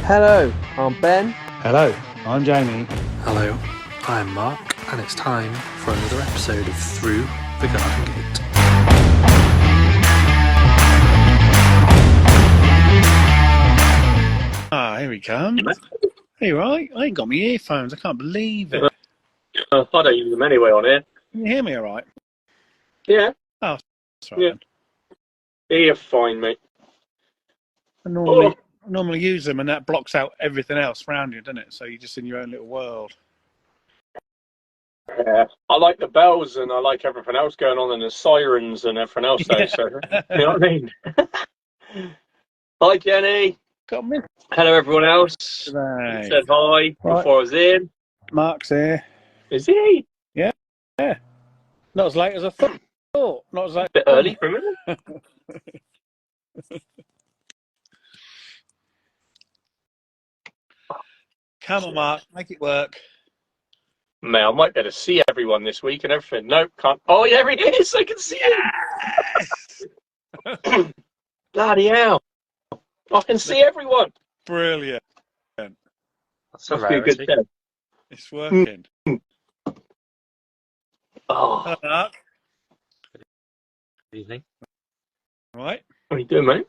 Hello, I'm Ben. Hello, I'm Jamie. Hello, I'm Mark, and it's time for another episode of Through the Garden Gate. Here he comes. Hey, right? I ain't got my earphones. I can't believe it. I don't use them anyway on here. Can you hear me all right? Yeah. Oh, that's right Yeah. then. Yeah, you're fine, mate. I normally use them, and that blocks out everything else around you, doesn't it? So you're just in your own little world. Yeah. I like the bells and I like everything else going on and the sirens and everything else though, so you know what I mean? Hi Jenny. Got me. Hello everyone else. Today. Said hi before I was in. Mark's here. Is he? Yeah. Not as late as I thought. Not as late. A bit early for a minute. Come on, Mark. Make it work. Mate, I might be able to see everyone this week and everything. Nope, can't. Oh, yeah, he is. I can see him. Bloody hell. I can see everyone. Brilliant. That's a good day. It's working. Oh. Hello, Mark. Good evening. What Right. are you doing, mate?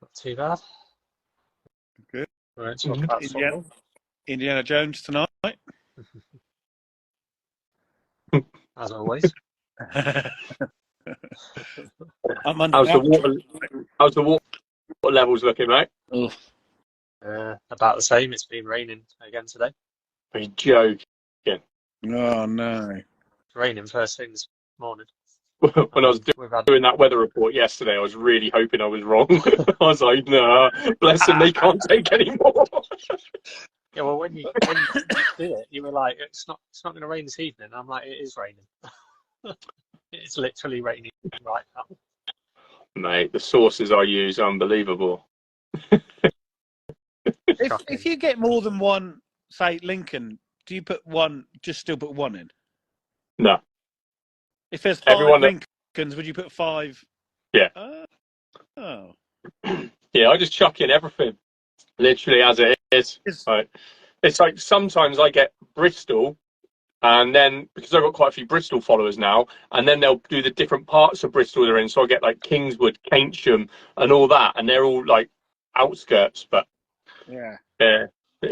Not too bad. Good. We're talking about football. Indiana Jones tonight. As always. I'm under How's the water levels looking, mate? About the same. It's been raining again today. Are you joking? Oh no. It's raining first thing this morning. When I was doing that weather report yesterday, I was really hoping I was wrong. I was like, no, bless them, they can't take any more. Yeah, well, when you did it, you were like, it's not going to rain this evening. I'm like, it is raining. It's literally raining right now. Mate, the sources I use are unbelievable. If you get more than one, say Lincoln, do you put one? Just still put one in? No. If there's five Everyone Lincolns, would you put five? Yeah. Oh. Yeah, I just chuck in everything, literally as it is. It's like sometimes I get Bristol, and then because I've got quite a few Bristol followers now, and then they'll do the different parts of Bristol they're in. So I get like Kingswood, Keynsham, and all that, and they're all like outskirts. But yeah,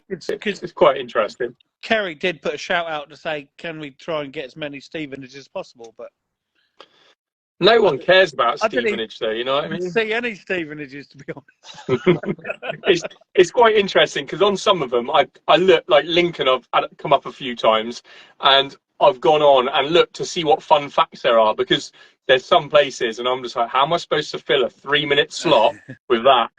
it's quite interesting. Kerry did put a shout out to say, "Can we try and get as many Stevenages as possible?" But no one cares about Stevenage, though. You know what I mean? I didn't see any Stevenages, to be honest. It's quite interesting because on some of them, I look like Lincoln. I've had it come up a few times, and I've gone on and looked to see what fun facts there are because there's some places, and I'm just like, how am I supposed to fill a 3-minute slot with that?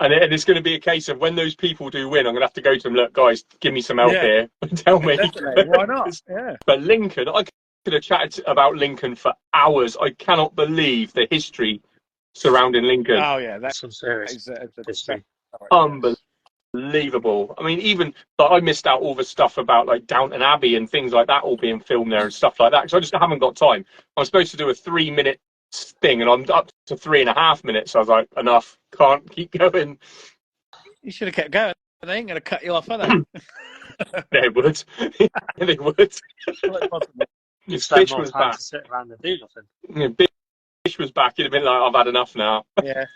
And it's going to be a case of when those people do win, I'm going to have to go to them. Look, guys, give me some help here and tell me. Definitely. Why not? Yeah. But Lincoln, I could have chatted about Lincoln for hours. I cannot believe the history surrounding Lincoln. Oh yeah, that's some serious history. Unbelievable. I mean, even like, I missed out all the stuff about like Downton Abbey and things like that all being filmed there and stuff like that because I just haven't got time. I'm supposed to do a 3-minute thing and I'm up to 3.5 minutes. So I was like, enough, can't keep going. You should have kept going. They ain't going to cut you off, are they? They would. They would. You still have more time to sit around and do nothing. Yeah, Bish was back, he'd have been like, I've had enough now. Yeah.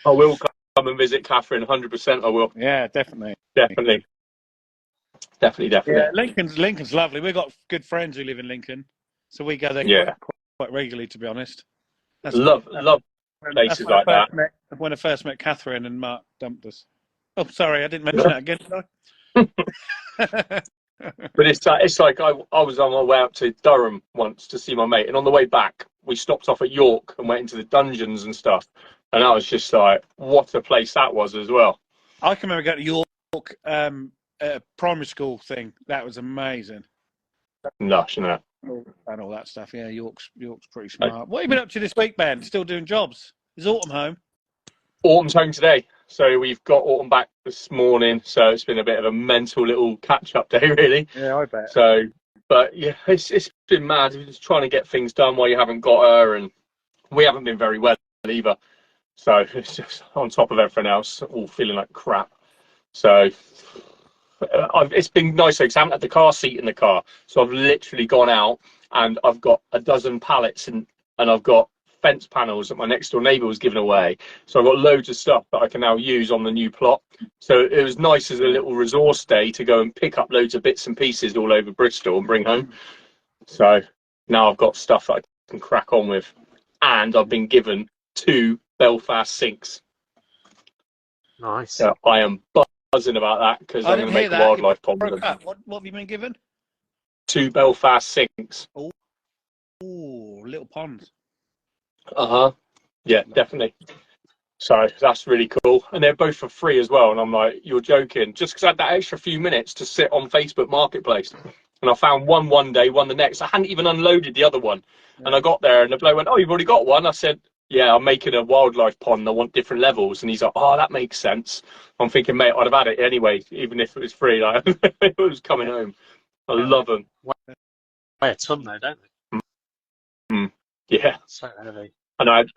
I will come and visit Catherine, 100% I will. Yeah, definitely. Definitely. Yeah, Lincoln's lovely. We've got good friends who live in Lincoln, so we go there quite regularly, to be honest. Love places like that. When I first met Catherine and Mark dumped us. Oh, sorry, I didn't mention that again, did I? But it's like I was on my way up to Durham once to see my mate, and on the way back we stopped off at York and went into the dungeons and stuff, and I was just like, what a place that was as well. I can remember going to York primary school thing. That was amazing. Lush, isn't it? And all that stuff. Yeah, York's pretty smart. What have you been up to this week, Ben? Still doing jobs? Is Autumn home? Autumn's home today. So we've got Autumn back this morning. So it's been a bit of a mental little catch-up day, really. Yeah, I bet. So, but yeah, it's been mad. We're just trying to get things done while you haven't got her. And we haven't been very well either. So it's just on top of everything else, all feeling like crap. So it's been nice because I haven't had the car seat in the car. So I've literally gone out and I've got a dozen pallets and I've got fence panels that my next door neighbour was giving away. So I've got loads of stuff that I can now use on the new plot. So it was nice as a little resource day to go and pick up loads of bits and pieces all over Bristol and bring home. So now I've got stuff that I can crack on with. And I've been given 2 Belfast sinks. Nice. So I am buzzing about that because I'm going to make a wildlife pond with them. What have you been given? 2 Belfast sinks. Oh, little ponds. Yeah, definitely. So that's really cool. And they're both for free as well. And I'm like, you're joking. Just because I had that extra few minutes to sit on Facebook Marketplace. And I found one day, one the next. I hadn't even unloaded the other one. Yeah. And I got there and the bloke went, oh, you've already got one? I said, yeah, I'm making a wildlife pond. I want different levels. And he's like, oh, that makes sense. I'm thinking, mate, I'd have had it anyway, even if it was free. Like, it was coming home. I love them. Weigh a ton though, don't they? Yeah. So heavy. And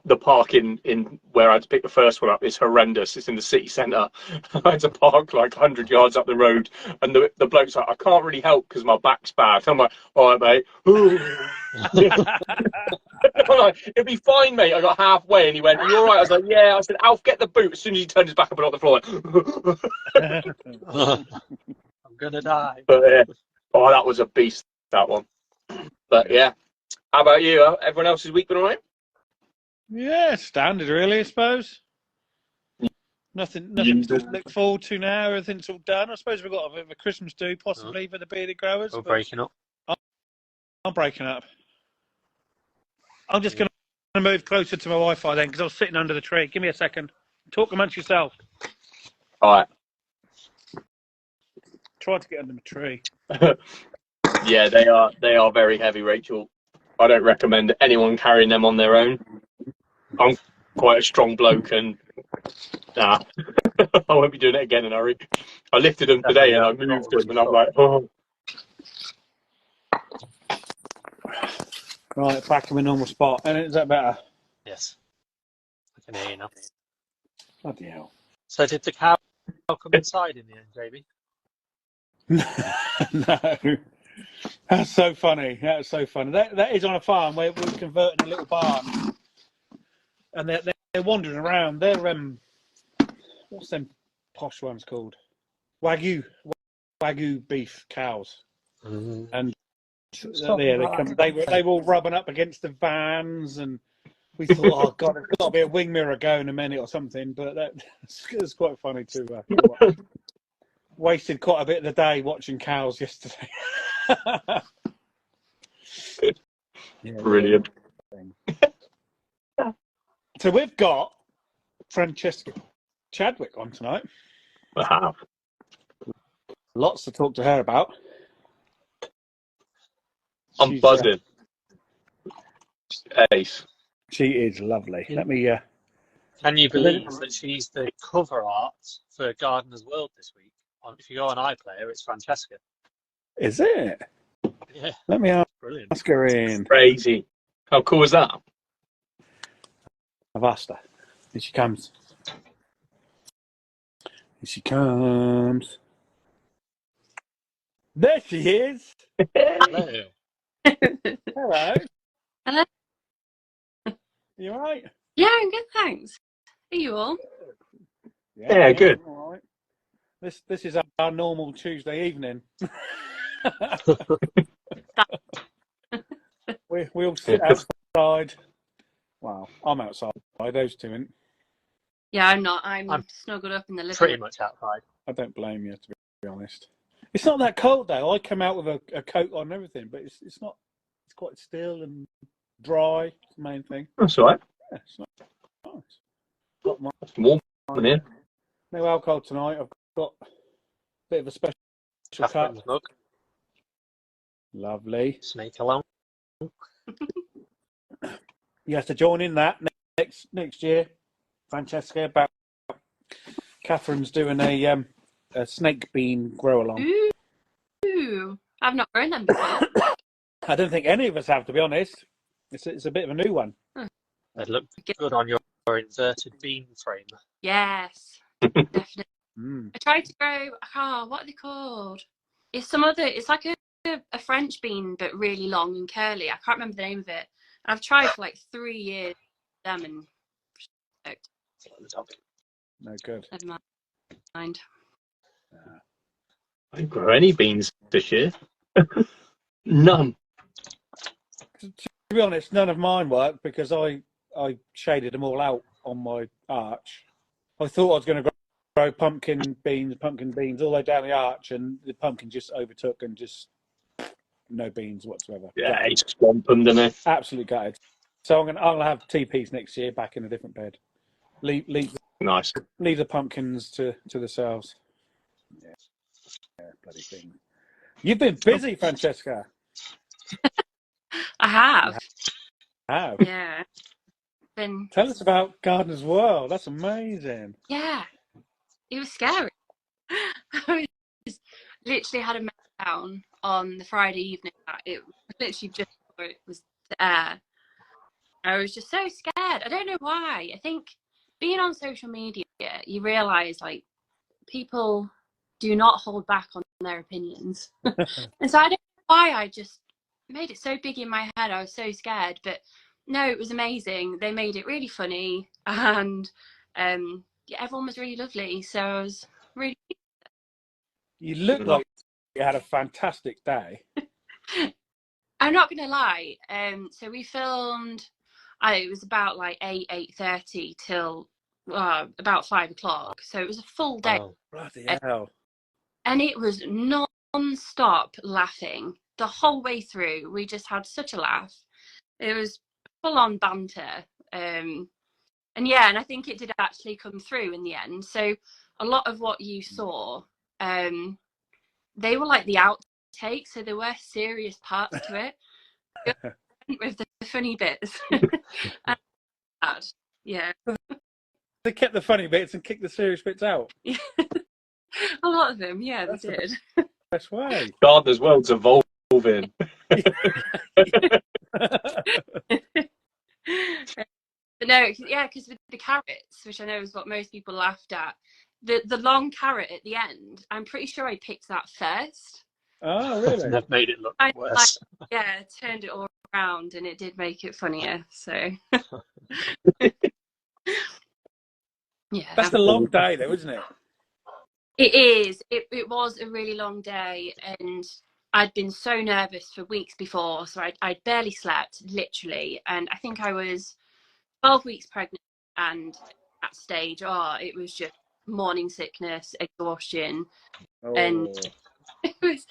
the park in where I had to pick the first one up is horrendous. It's in the city centre. I had to park like 100 yards up the road, and the bloke's like, I can't really help because my back's bad. I'm like, all right, mate. I'm like, it'll be fine, mate. I got halfway, and he went, are you all right? I was like, yeah. I said, Alf, get the boot. As soon as he turned his back up and on the floor, I'm gonna die. But oh, that was a beast, that one. But yeah, how about you? Everyone else's week been all right? Yeah, standard really, I suppose. Nothing to look forward to now. Everything's all done. I suppose we've got a bit of a Christmas do, possibly, for the bearded growers. We're breaking up. I'm breaking up. I'm just going to move closer to my Wi-Fi then, because I was sitting under the tree. Give me a second. Talk amongst yourself. All right. Try to get under my tree. Yeah, they are very heavy, Rachel. I don't recommend anyone carrying them on their own. I'm quite a strong bloke and nah, I won't be doing it again in a hurry. I lifted them today and I moved them and I'm like, oh. Right, back in my normal spot. And is that better? Yes. I can hear you now. Bloody hell. So did the cow come inside in the end, JB? No. That's so funny. That's so funny. That is on a farm where we're converting a little barn. And they're wandering around. They're what's them posh ones called? Wagyu beef cows. Mm-hmm. And they were all rubbing up against the vans, and we thought, oh god, there's got to be a wing mirror going in a minute or something. But it's quite funny too. Wasted quite a bit of the day watching cows yesterday. Brilliant. So we've got Francesca Chadwick on tonight. Wow. Lots to talk to her about. I'm buzzing. Ace. She is lovely. Let me. Can you believe that she's the cover art for Gardener's World this week? If you go on iPlayer, it's Francesca. Is it? Yeah. Let me ask Brilliant. her in. Crazy. How cool is that? I've asked her. Here she comes. Here she comes. There she is. Hello. Hello. Hello. You all right? Yeah, I'm good, thanks. Are you all? Yeah, good. All right. This is our normal Tuesday evening. we all sit outside. Wow, I'm outside. Those two ain't. Yeah, I'm not. I'm snuggled up in the living Pretty room. much outside. I don't blame you, to be honest. It's not that cold though. I come out with a coat on and everything, but it's not. It's quite still and dry. It's the main thing. That's all right. Yeah, it's not nice. Got my Warm in here. no alcohol tonight. I've got a bit of a special cup. Catherine's mug. Lovely. Snake along. You have to join in that next year, Francesca. About Catherine's doing a snake bean grow along. Ooh, I've not grown them before. I don't think any of us have, to be honest. It's a bit of a new one. They look good on your inverted bean frame. Yes, definitely. Mm. I tried to grow. What are they called? It's like a French bean, but really long and curly. I can't remember the name of it. I've tried for like 3 years them and No good. never mind. I didn't grow any beans this year. None. To be honest, none of mine worked because I shaded them all out on my arch. I thought I was going to grow pumpkin beans all the way down the arch, and the pumpkin just overtook and just no beans whatsoever. Yeah, he's swamped them, didn't he? Absolutely gutted. So I'm gonna have TPs next year back in a different bed. Leave Nice. the pumpkins to themselves. Yeah, bloody thing. You've been busy, Francesca. I have. How? Yeah. Tell us about Gardener's World. That's amazing. Yeah. It was scary. I literally had a meltdown on the Friday evening. It was literally just before it was to air. I was just so scared. I don't know why. I think being on social media, you realise like people do not hold back on their opinions. And so I don't know why I just made it so big in my head. I was so scared. But no, it was amazing. They made it really funny, and yeah, everyone was really lovely. So I was really. You look like you had a fantastic day. I'm not gonna lie. So we filmed. It was about like 8:30 till about 5 o'clock. So it was a full day. Oh, bloody hell! And it was non-stop laughing the whole way through. We just had such a laugh. It was full-on banter. And yeah, and I think it did actually come through in the end. So a lot of what you saw, they were like the outtakes, so there were serious parts to it with the funny bits. Yeah. They kept the funny bits and kicked the serious bits out. A lot of them, yeah, That's they did. Best way. Gardener's World's evolving. But no, yeah, because with the carrots, which I know is what most people laughed at, the long carrot at the end, I'm pretty sure I picked that first. Oh, really? They've made it look worse. Yeah, turned it all around, and it did make it funnier. So yeah, That's a long day, though, isn't it? it is. It was a really long day, and I'd been so nervous for weeks before, so I'd barely slept, literally, and I think I was 12 weeks pregnant, and at that stage, it was just morning sickness, exhaustion, and it was.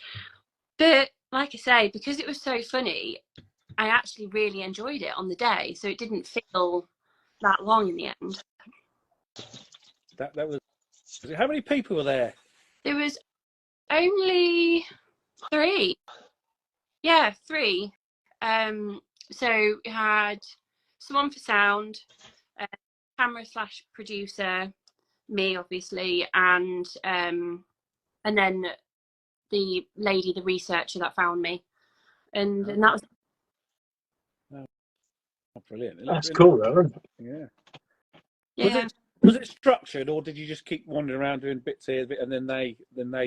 But like I say, because it was so funny, I actually really enjoyed it on the day, so it didn't feel that long in the end. That was. How many people were there? There was only 3. Yeah, 3. So we had someone for sound, camera/producer, me obviously, and then the lady, the researcher that found me, and that was. Oh, brilliant! That's cool, though. Yeah. Yeah. Was it structured, or did you just keep wandering around doing bits here, and then they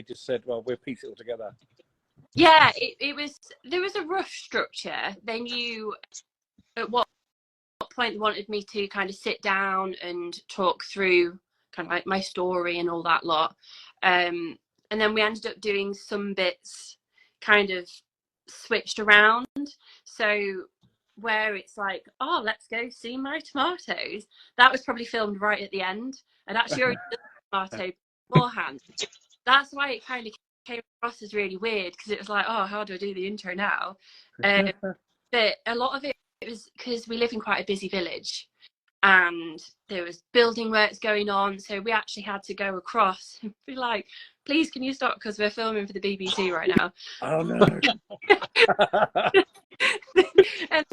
just said, "Well, we'll piece it all together"? Yeah, it was. There was a rough structure. They knew at what point they wanted me to kind of sit down and talk through kind of like my story and all that lot. And then we ended up doing some bits kind of switched around. So where it's like, oh, let's go see my tomatoes. That was probably filmed right at the end. And actually already did the tomato beforehand. That's why it kind of came across as really weird, because it was like, oh, how do I do the intro now? But a lot of it was because we live in quite a busy village, and there was building works going on, so we actually had to go across and be like, please can you stop, because we're filming for the BBC right now. Oh no. And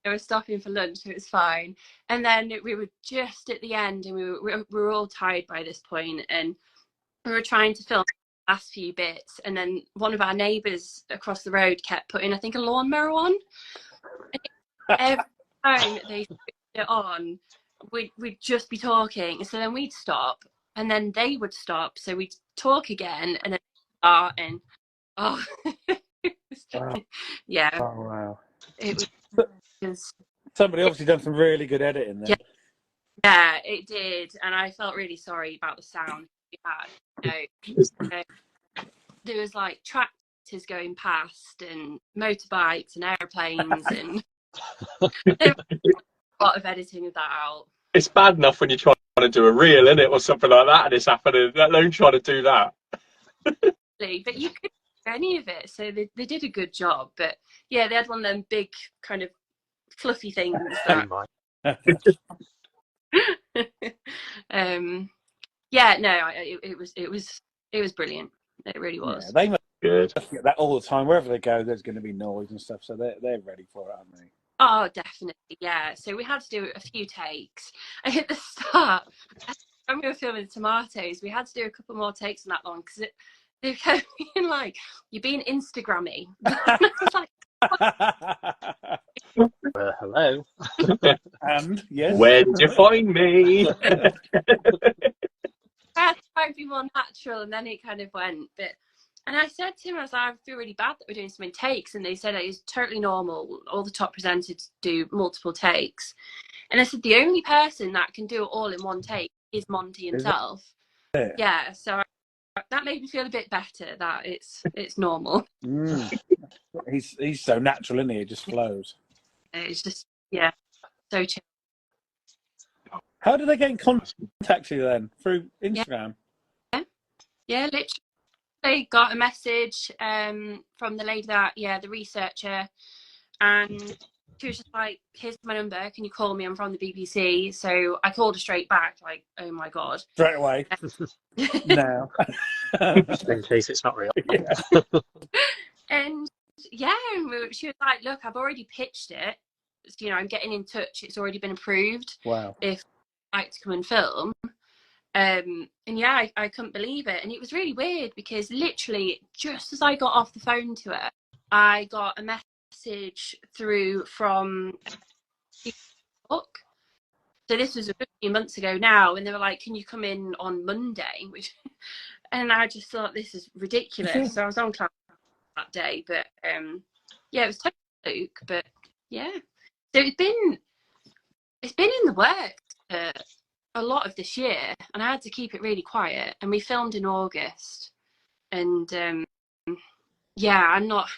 we were stopping for lunch, so it was fine. And then we were just at the end, and we were all tired by this point, and we were trying to film the last few bits, and then one of our neighbours across the road kept putting, I think, a lawnmower on. And every time they switched it on, we'd just be talking, so then we'd stop, and then they would stop, so we'd talk again, and then start, and Wow. yeah, Oh wow. it was Somebody obviously done some really good editing then. yeah, it did, and I felt really sorry about the sound we had. There was like tractors going past, and motorbikes, and airplanes, and there was a lot of editing of that out. It's bad enough when you're trying to do a reel, isn't it, or something like that, and it's happening, let alone trying to do that. But you couldn't do any of it, so they did a good job. But yeah, they had one of them big kind of fluffy things that yeah, no, it was brilliant. It really was. Yeah, they must Good. get that all the time. Wherever they go, there's going to be noise and stuff, so they're ready for it, aren't they? Oh, definitely, yeah. So we had to do a few takes. And at the start, when we were filming the tomatoes, we had to do a couple more takes on that one because they kept being like, "You're being Instagrammy." I was like, hello. And yes, Where did you find me? I had to try and be more natural, and then it kind of went. And I said to him, I was like, I feel really bad that we're doing so many takes. And they said it is totally normal. All the top presenters do multiple takes. And I said, the only person that can do it all in one take is Monty himself. Yeah, so that made me feel a bit better that it's normal. He's so natural, isn't he? It just flows. It's just, yeah, so chill. How did they get in contact with you then? Through Instagram? Yeah, literally. They got a message from the lady that, the researcher, and she was just like, "Here's my number, can you call me? I'm from the BBC." So I called her straight back, like, oh my god. Straight away. No. Just in case it's not real. Yeah. And yeah, she was like, "Look, I've already pitched it. You know, I'm getting in touch. It's already been approved. Wow. If I'd like to come and film." And yeah, I couldn't believe it. And it was really weird because literally just as I got off the phone to her, I got a message through from Facebook. So this was a few months ago now, and they were like, "Can you come in on Monday?" And I just thought, this is ridiculous. So I was on class that day, but yeah, it was totally fluke. But yeah, so it's been in the works a lot of this year, and I had to keep it really quiet, and we filmed in August, and yeah, I'm not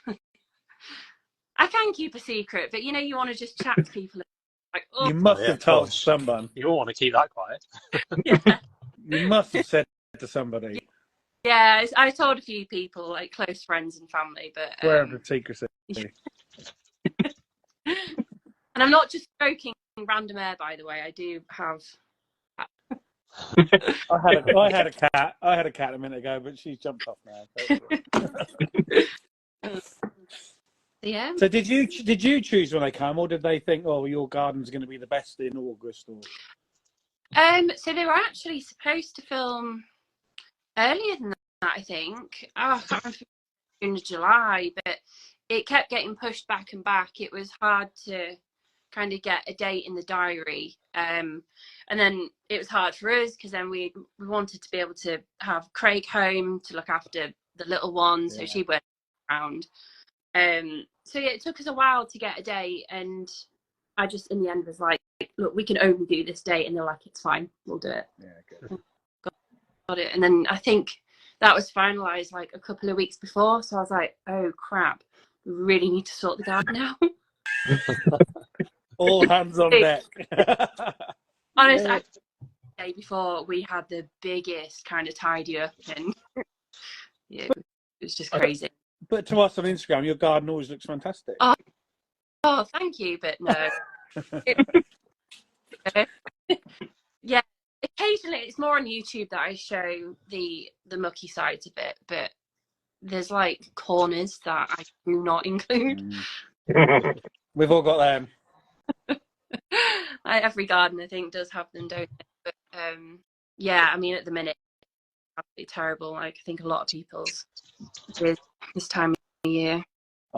I can keep a secret, but you want to just chat to people like, oh. You must have told someone. You all want to keep that quiet. Yeah. You must have said to somebody. Yeah, I told a few people, like close friends and family, but Swear of secrecy. And I'm not just stroking random air, by the way. I do have I had a cat. I had a cat a minute ago, but she's jumped off now. So. Yeah. So did you choose when they come, or did they think, oh, your garden's going to be the best in August? Or? So they were actually supposed to film earlier than that, I think. I can't remember if it was in July, but it kept getting pushed back and back. It was hard to kind of get a date in the diary, and then it was hard for us because then we wanted to be able to have Craig home to look after the little one, so she went around. So yeah, it took us a while to get a date, and I just in the end was like, look, we can only do this date, and they're like, it's fine, we'll do it. Yeah, good. Got it. And then I think that was finalized like a couple of weeks before, so I was like, oh crap, we really need to sort the garden now. All hands on deck. Honestly, the day before we had the biggest kind of tidy up, and yeah, it was just crazy. But to us on Instagram, your garden always looks fantastic. Oh, thank you, but no. Yeah, occasionally it's more on YouTube that I show the mucky sides of it, but there's like corners that I do not include. We've all got them. Every garden, I think, does have them, don't they? But yeah, I mean, at the minute, it's absolutely terrible. Like, I think a lot of people's is this time of year.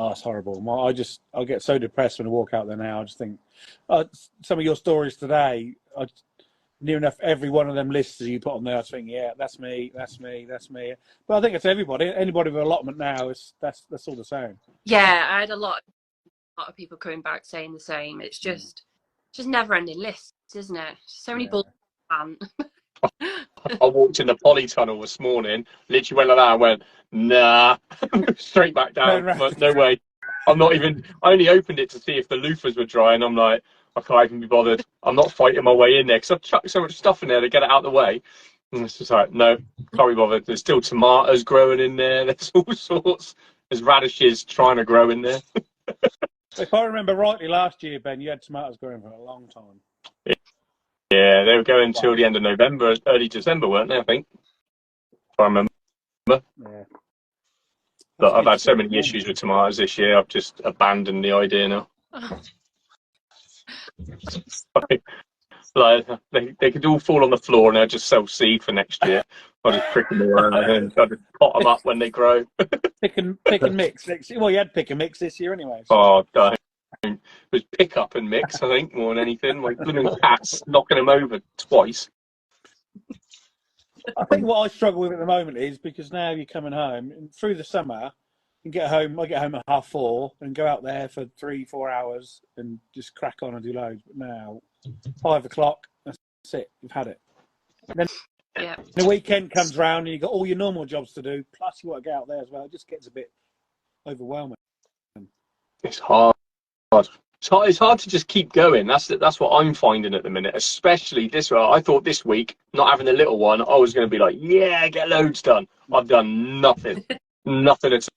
Oh, it's horrible. I get so depressed when I walk out there now. I just think some of your stories today. Near enough every one of them lists that you put on there, I was thinking, yeah, that's me, that's me, that's me. But I think it's everybody. Anybody with allotment now that's all the same. Yeah, I had a lot of people coming back saying the same. It's just never-ending lists, isn't it? So many bull. I walked in the polytunnel this morning, literally went like that and went, nah, straight back down. No way. I only opened it to see if the loofahs were dry, and I'm like, I can't even be bothered. I'm not fighting my way in there because I've chucked so much stuff in there to get it out of the way. And it's just like, no, can't be bothered. There's still tomatoes growing in there. There's all sorts. There's radishes trying to grow in there. If I remember rightly, last year, Ben, you had tomatoes growing for a long time. Yeah, they were going until the end of November, early December, weren't they, I think? If I remember. Yeah. But I've had so many issues with tomatoes this year, I've just abandoned the idea now. Like, they could all fall on the floor and they'll just sell seed for next year. I'll just prick them around and I'll just pot them up when they grow. Pick and mix next year. Well, you had pick and mix this year anyway. So. Oh, don't. It was pick up and mix, I think, more than anything. My blooming cat's knocking them over twice. I think what I struggle with at the moment is because now you're coming home and through the summer, I get home at 4:30 and go out there for 3-4 hours and just crack on and do loads. But now, 5 o'clock, that's it. You've had it. And then the weekend comes round and you've got all your normal jobs to do. Plus, you want to get out there as well. It just gets a bit overwhelming. It's hard. It's hard to just keep going. That's what I'm finding at the minute, especially this week. I thought this week, not having a little one, I was going to be like, yeah, get loads done. I've done nothing. Nothing at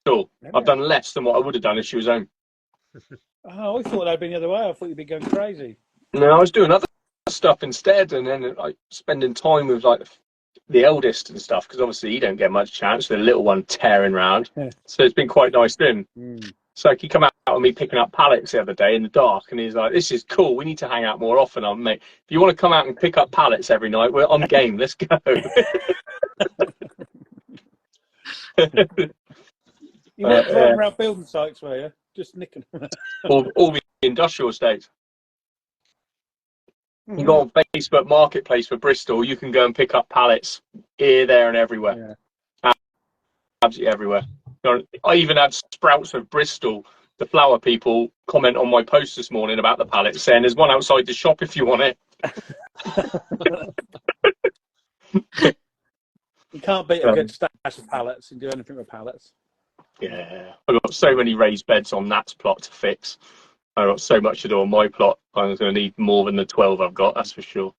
all. I've done less than what I would have done if she was home. Oh, I thought that'd been the other way. I thought you'd be going crazy. No, I was doing other stuff instead, and then like spending time with like the eldest and stuff, because obviously you don't get much chance with the little one tearing around. Yeah. So it's been quite nice doing. So he come out with me picking up pallets the other day in the dark, and he's like, "This is cool. We need to hang out more often." I'm mate. If you want to come out and pick up pallets every night, we're on game. Let's go. You weren't driving around building sites, were you? Just nicking them. all the industrial estates. You go on Facebook Marketplace for Bristol, you can go and pick up pallets here, there, and everywhere. Yeah. Absolutely everywhere. I even had Sprouts of Bristol, the flower people, comment on my post this morning about the pallets, saying there's one outside the shop if you want it. You can't beat a good stash of pallets and do anything with pallets. Yeah, I've got so many raised beds on Nat's plot to fix. I've got so much to do on my plot. I'm going to need more than the 12 I've got, that's for sure.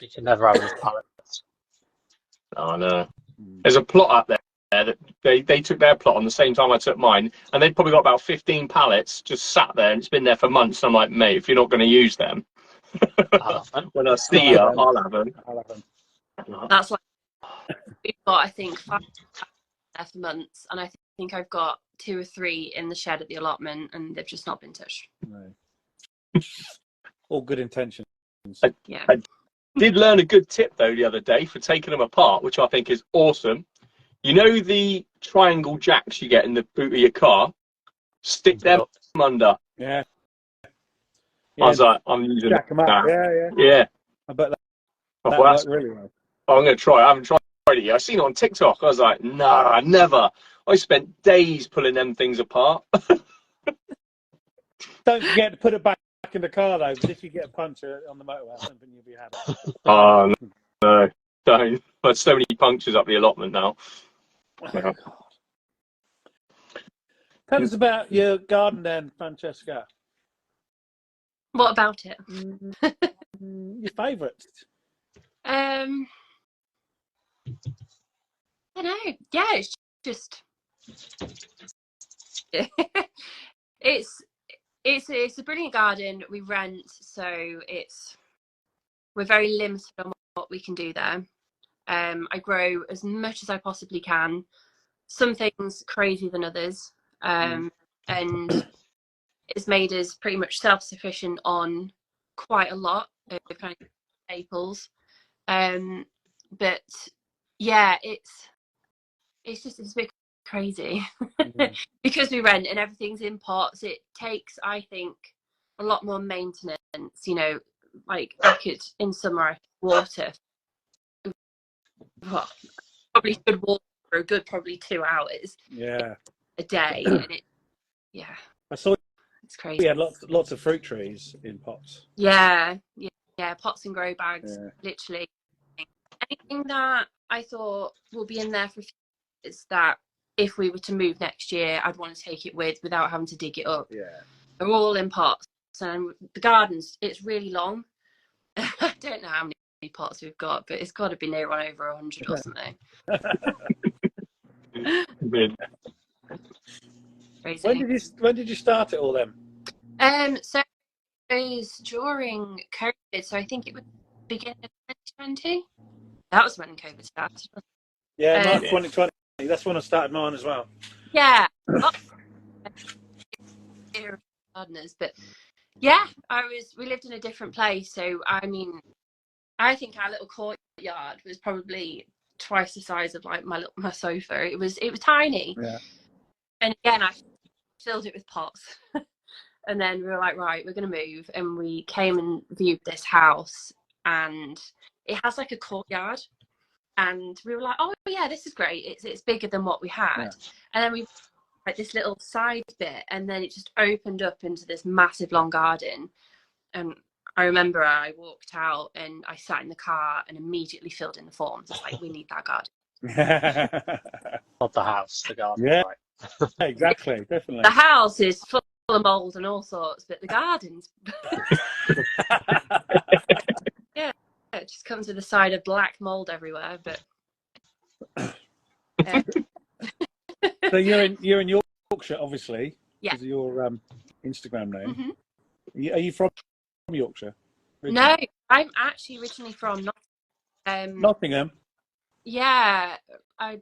You can never have enough pallets. Oh, no. There's a plot up there that they took their plot on the same time I took mine, and they've probably got about 15 pallets just sat there, and it's been there for months. I'm like, mate, if you're not going to use them, when I see you, I'll have them. That's like we've got, I think, 5 there for months, and I think I've got 2 or 3 in the shed at the allotment, and they've just not been touched. No. All good intentions. I did learn a good tip though the other day for taking them apart, which I think is awesome. You know the triangle jacks you get in the boot of your car? Stick them under. Yeah. I was like, I'm using jack them up. That. Yeah. I bet that worked really well. I'm going to try. I haven't tried it yet. I seen it on TikTok. I was like, nah, never. I spent days pulling them things apart. Don't forget to put it back in the car though, because if you get a puncture on the motorway, something you'll be happy. Oh no, don't. There's so many punctures up the allotment now. Oh, tell us about your garden then, Francesca. What about it? Your favourites? I don't know. Yeah, it's just it's a brilliant garden. We rent, so we're very limited on what we can do there. I grow as much as I possibly can. Some things crazier than others, and it's made us pretty much self-sufficient on quite a lot of kind of staples. But yeah, it's a bit crazy. Mm. Because we rent and everything's in pots, it takes, I think, a lot more maintenance. You know, like I could in summer I could water, well, probably should water for a good probably 2 hours Yeah. a day, and I saw it's crazy. you had lots of fruit trees in pots. Yeah, pots and grow bags, Yeah. literally. Anything that I thought will be in there for a few years, that if we were to move next year, I'd want to take it without having to dig it up. Yeah. They're all in pots, and the gardens, it's really long. I don't know how many pots we've got, but it's got to be near on over 100 or something. Crazy. When did you start it all then? So it was during COVID, so I think it was beginning of 2020. That was when COVID started. Yeah, March 2020. That's when I started mine as well. Yeah, gardeners, but yeah, we lived in a different place, so I mean, I think our little courtyard was probably twice the size of like my sofa. It was tiny. Yeah. And again, I filled it with pots. And then we were like, right, we're going to move. And we came and viewed this house, and it has like a courtyard. And we were like, oh yeah, this is great. It's bigger than what we had. Yeah. And then we like this little side bit, and then it just opened up into this massive long garden. And I remember I walked out and I sat in the car and immediately filled in the forms. It's like, we need that garden. Not the house, the garden. Yeah, right. exactly, definitely. The house is full of mold and all sorts, but the gardens, yeah, it just comes with a side of black mold everywhere. But so you're in Yorkshire, obviously, yeah, because of your Instagram name. Mm-hmm. Are you from Yorkshire? Originally? No, I'm actually originally from Nottingham. Yeah, I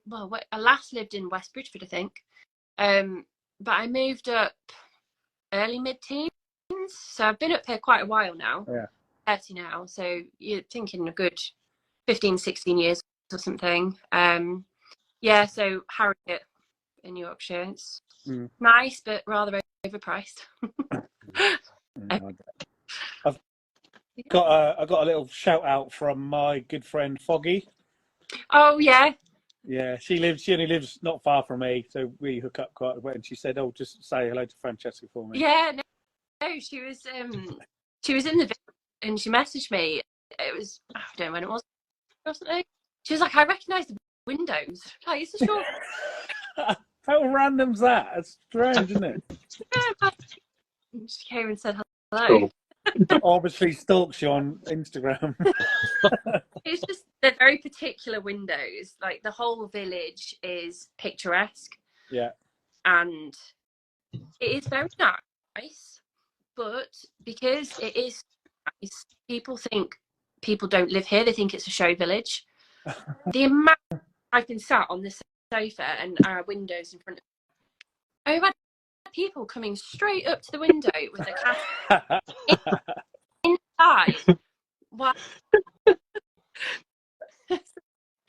last lived in West Bridgford, I think, but I moved up early mid-teens, so I've been up here quite a while now. Yeah, 30 now, so you're thinking a good 15, 16 years or something. Yeah, so Harrogate in Yorkshire, it's nice but rather overpriced. I got a little shout out from my good friend Foggy. Oh yeah. Yeah, she only lives not far from me, so we hook up quite a bit. And she said, "Oh, just say hello to Francesca for me." Yeah, no, she was in the video and she messaged me. It was, I don't know when it was or something. She was like, "I recognise the windows." Like, is this your? How random's that? It's strange, isn't it? Yeah, she came and said hello. Cool. Obviously stalks you on Instagram. It's just, they're very particular windows. Like, the whole village is picturesque. Yeah. And it is very nice, but because it is nice, people think people don't live here. They think it's a show village. The amount I've been sat on this sofa and our windows in front of me, I've had people coming straight up to the window with a cat inside. Wow.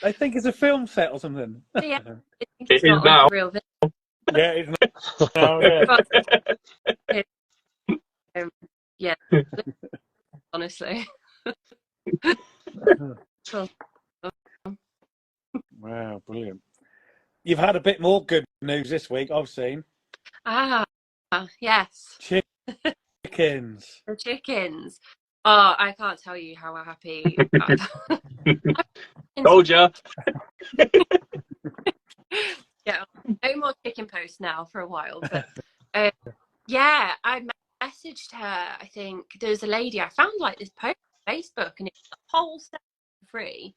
I think it's a film set or something. Yeah, it is now. Like real village. Yeah, it's not. Yeah. Yeah, honestly. Cool. Wow, brilliant. You've had a bit more good news this week, I've seen. Yes. Chickens. The chickens. Oh, I can't tell you how happy. Told ya. Yeah, no more chicken posts now for a while. But yeah, I messaged her. I think there's a lady I found like this post on Facebook, and it's a whole set for free.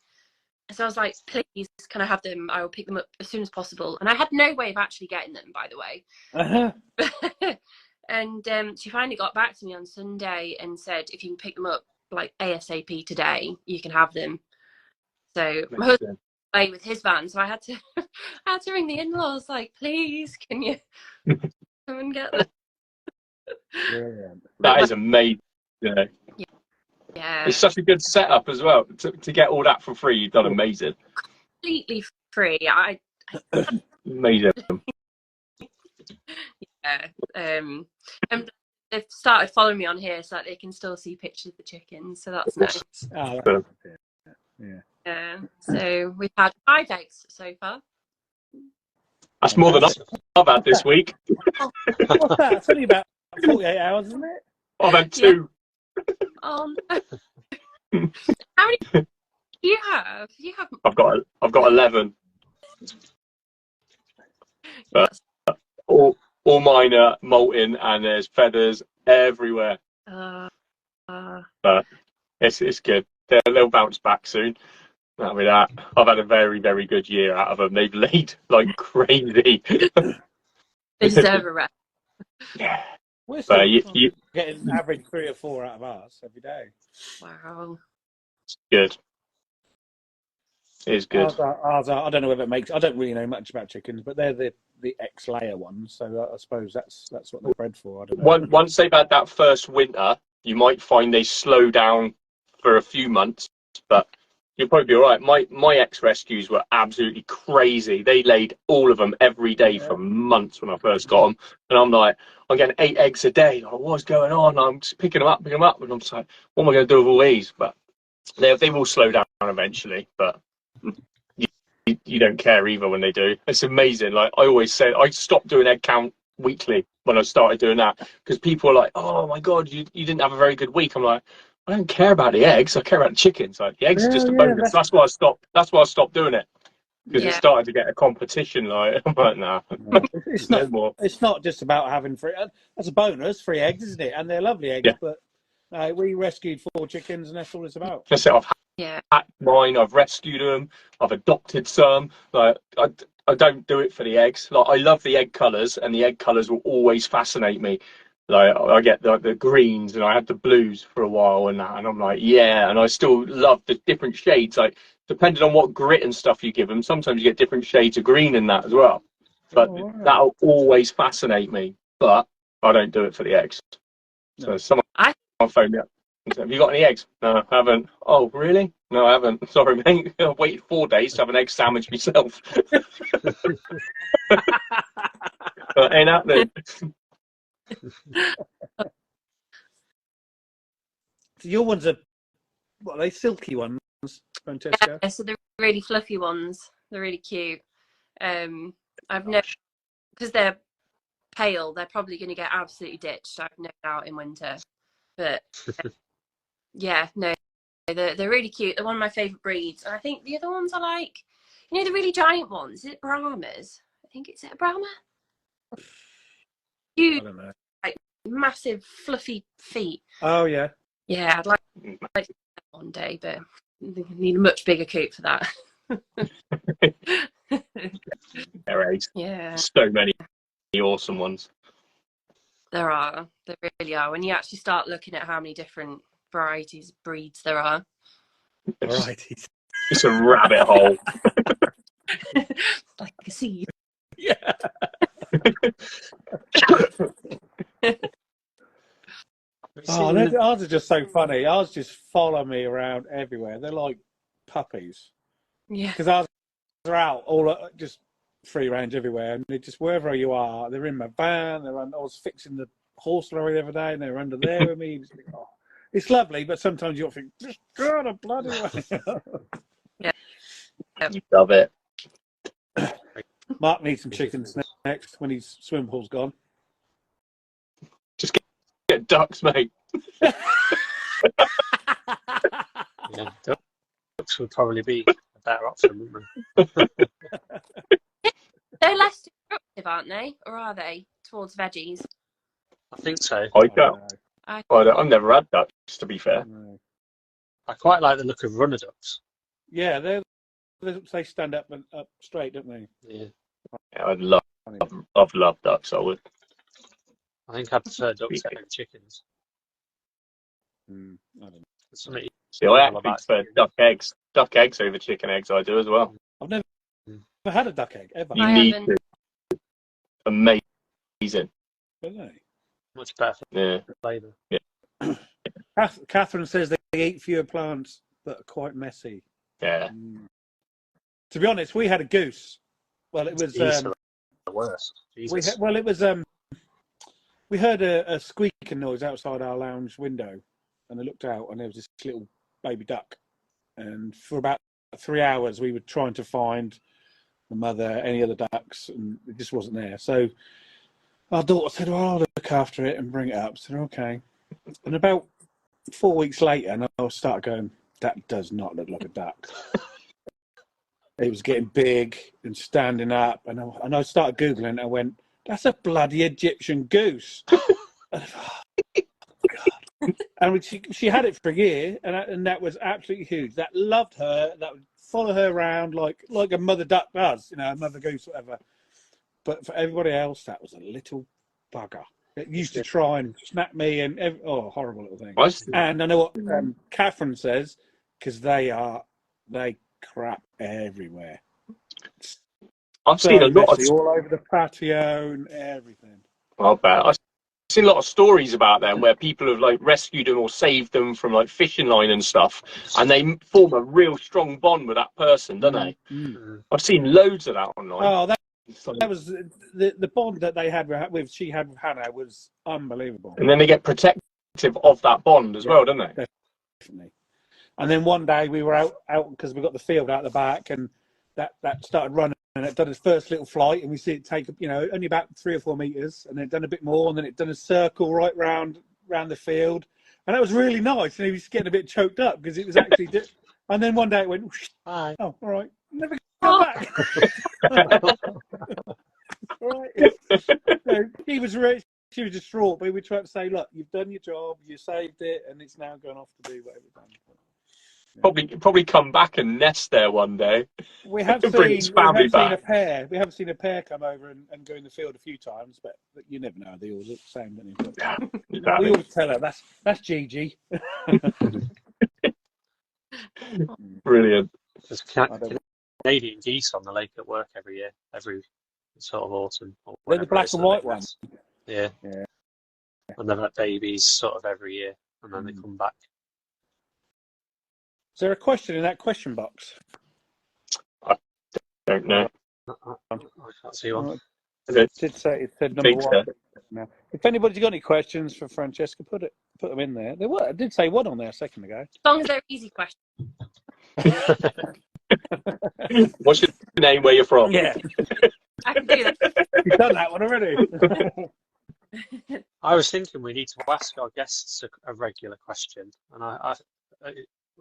So I was like, please, can I have them? I will pick them up as soon as possible. And I had no way of actually getting them, by the way. Uh-huh. And she finally got back to me on Sunday and said, if you can pick them up like ASAP today, you can have them. So my husband was away with his van, so I had to ring the in-laws, like, please, can you come and get them? Brilliant. That is amazing. Yeah. Yeah. It's such a good setup as well. To get all that for free, you've done amazing. Completely free. I Amazing. Yeah. And they've started following me on here so that they can still see pictures of the chickens. So that's nice. Oh, that's it. Yeah. Yeah. So we've had 5 eggs so far. That's more than I've had this week. What's that? It's only about 48 hours, isn't it? I've had 2. No. How many do you have? I've got 11. But all mine are molting, and there's feathers everywhere. But it's good. They'll bounce back soon. That'll be that. I've had a very, very good year out of them. They've laid like crazy. They deserve a rest. Yeah. We're still But you getting average 3 or 4 out of ours every day. Wow. it's good. It's good. Ours are, I don't know whether it makes. I don't really know much about chickens, but they're the X-layer ones, so I suppose that's what they're bred for. I don't know. Once they've had that first winter, you might find they slow down for a few months, but you'll probably be all right. My X rescues were absolutely crazy. They laid all of them every day for months when I first got them, and I'm like, I'm getting 8 eggs a day. Like, what's going on? I'm just picking them up, and I'm just like, what am I going to do with all these? But they will slow down eventually, but you don't care either when they do. It's amazing. Like I always say, I stopped doing egg count weekly when I started doing that because people are like, oh my god, you didn't have a very good week. I'm like, I don't care about the eggs, I care about the chickens. Like the eggs are just a bonus. That's why I stopped doing it, because it started to get a competition. Like I'm like, nah. It's not just about having 3. That's a bonus, 3 eggs, isn't it? And they're lovely eggs, but we rescued 4 chickens, and that's all it's about. That's it. I've had mine, I've rescued them, I've adopted some. Like I don't do it for the eggs. Like I love the egg colours, and the egg colours will always fascinate me. Like I get the greens, and I had the blues for a while, and I'm like, yeah. And I still love the different shades. Like depending on what grit and stuff you give them, sometimes you get different shades of green in that as well. But that'll always fascinate me. But I don't do it for the eggs. So someone phoned me up. Have you got any eggs? No, I haven't. Oh, really? No, I haven't. Sorry, mate. I waited 4 days to have an egg sandwich myself. But ain't happening. Your ones are they silky ones, Francesca? Yeah, so they're really fluffy ones. They're really cute. I've never, because they're pale, they're probably going to get absolutely ditched. I've no doubt in winter, but yeah, no, they're really cute. They're one of my favourite breeds, and I think the other ones are like, you know, the really giant ones. Is it Brahmas? I think it's a Brahma. Huge, I don't know. like massive, fluffy feet. Oh yeah. Yeah, I'd like that one day, but I need a much bigger coop for that. They're eggs. Yeah. So many awesome ones. There are. There really are. When you actually start looking at how many different varieties, breeds there are. Varieties. It's a rabbit hole. Like a seed. Yeah. Ours are just so funny. Ours just follow me around everywhere. They're like puppies. Yeah. Because ours are out all just free range everywhere, and they just wherever you are, they're in my van. I was fixing the horse lorry the other day, and they're under there with me. It's lovely, but sometimes you'll think, just go on a bloody way. Yeah. You love it. Mark needs some chickens next when his swimming pool's gone. Just get ducks, mate. Yeah, ducks would probably be a better option, wouldn't they? They're less destructive, aren't they? Or are they towards veggies? I think so. I've never had ducks, to be fair. I quite like the look of runner ducks. Yeah, they stand up and up straight, don't they? Yeah. I'd love ducks. I would. I think I'd prefer ducks over chickens. I don't know. See, I actually prefer duck eggs over chicken eggs. I do as well. I've never had a duck egg ever. You need to. Amazing. Really? Much better for flavour. Yeah. Catherine says they eat fewer plants that are quite messy. Yeah. To be honest, we had a goose. Well, it was worse. We Jesus. well, it was we heard a squeaking noise outside our lounge window, and I looked out, and there was this little baby duck. And for about 3 hours, we were trying to find the mother, any other ducks, and it just wasn't there. So our daughter said, "Well, I'll look after it and bring it up." I said, "Okay." And about 4 weeks later, and I started going, "That does not look like a duck." It was getting big and standing up, and I started Googling, and I went, "That's a bloody Egyptian goose." And she had it for a year, and that was absolutely huge. That loved her. That would follow her around like a mother duck does, a mother goose, whatever. But for everybody else, that was a little bugger. It used to try and snap me, and horrible little thing. And I know what Catherine says, because they crap everywhere. I've seen a lot of all over the patio and everything. I'll bet. I've seen a lot of stories about them where people have like rescued them or saved them from like fishing line and stuff, and they form a real strong bond with that person, don't they? I've seen loads of that online. Oh, that was the bond that they had with Hannah was unbelievable. And then they get protective of that bond as well, don't they? Definitely. And then one day we were out because we got the field out the back, and that started running, and it done its first little flight, and we see it take only about 3 or 4 meters, and then it done a bit more, and then it done a circle right round the field, and that was really nice. And he was getting a bit choked up because it was actually. And then one day it went. Bye. Oh, all right. Never come back. Right. So she was distraught, but we tried to say, look, you've done your job, you saved it, and it's now gone off to do whatever it's done. Probably come back and nest there one day. We have seen a pair. We have seen a pair come over and go in the field a few times, but you never know. They all look the same, don't you? Yeah, exactly. We always tell her that's Gigi. Brilliant. There's Canadian geese on the lake at work every year, every sort of autumn. They're the black and white ones. Yeah. And they've had babies sort of every year, and then they come back. Is there a question in that question box? I don't know. I can't see one. It said number one. So. No. If anybody's got any questions for Francesca, put them in there. I did say one on there a second ago. As long as they're easy questions. What's your name? Where you're from? Yeah. I can do that. You've done that one already. I was thinking we need to ask our guests a regular question, and I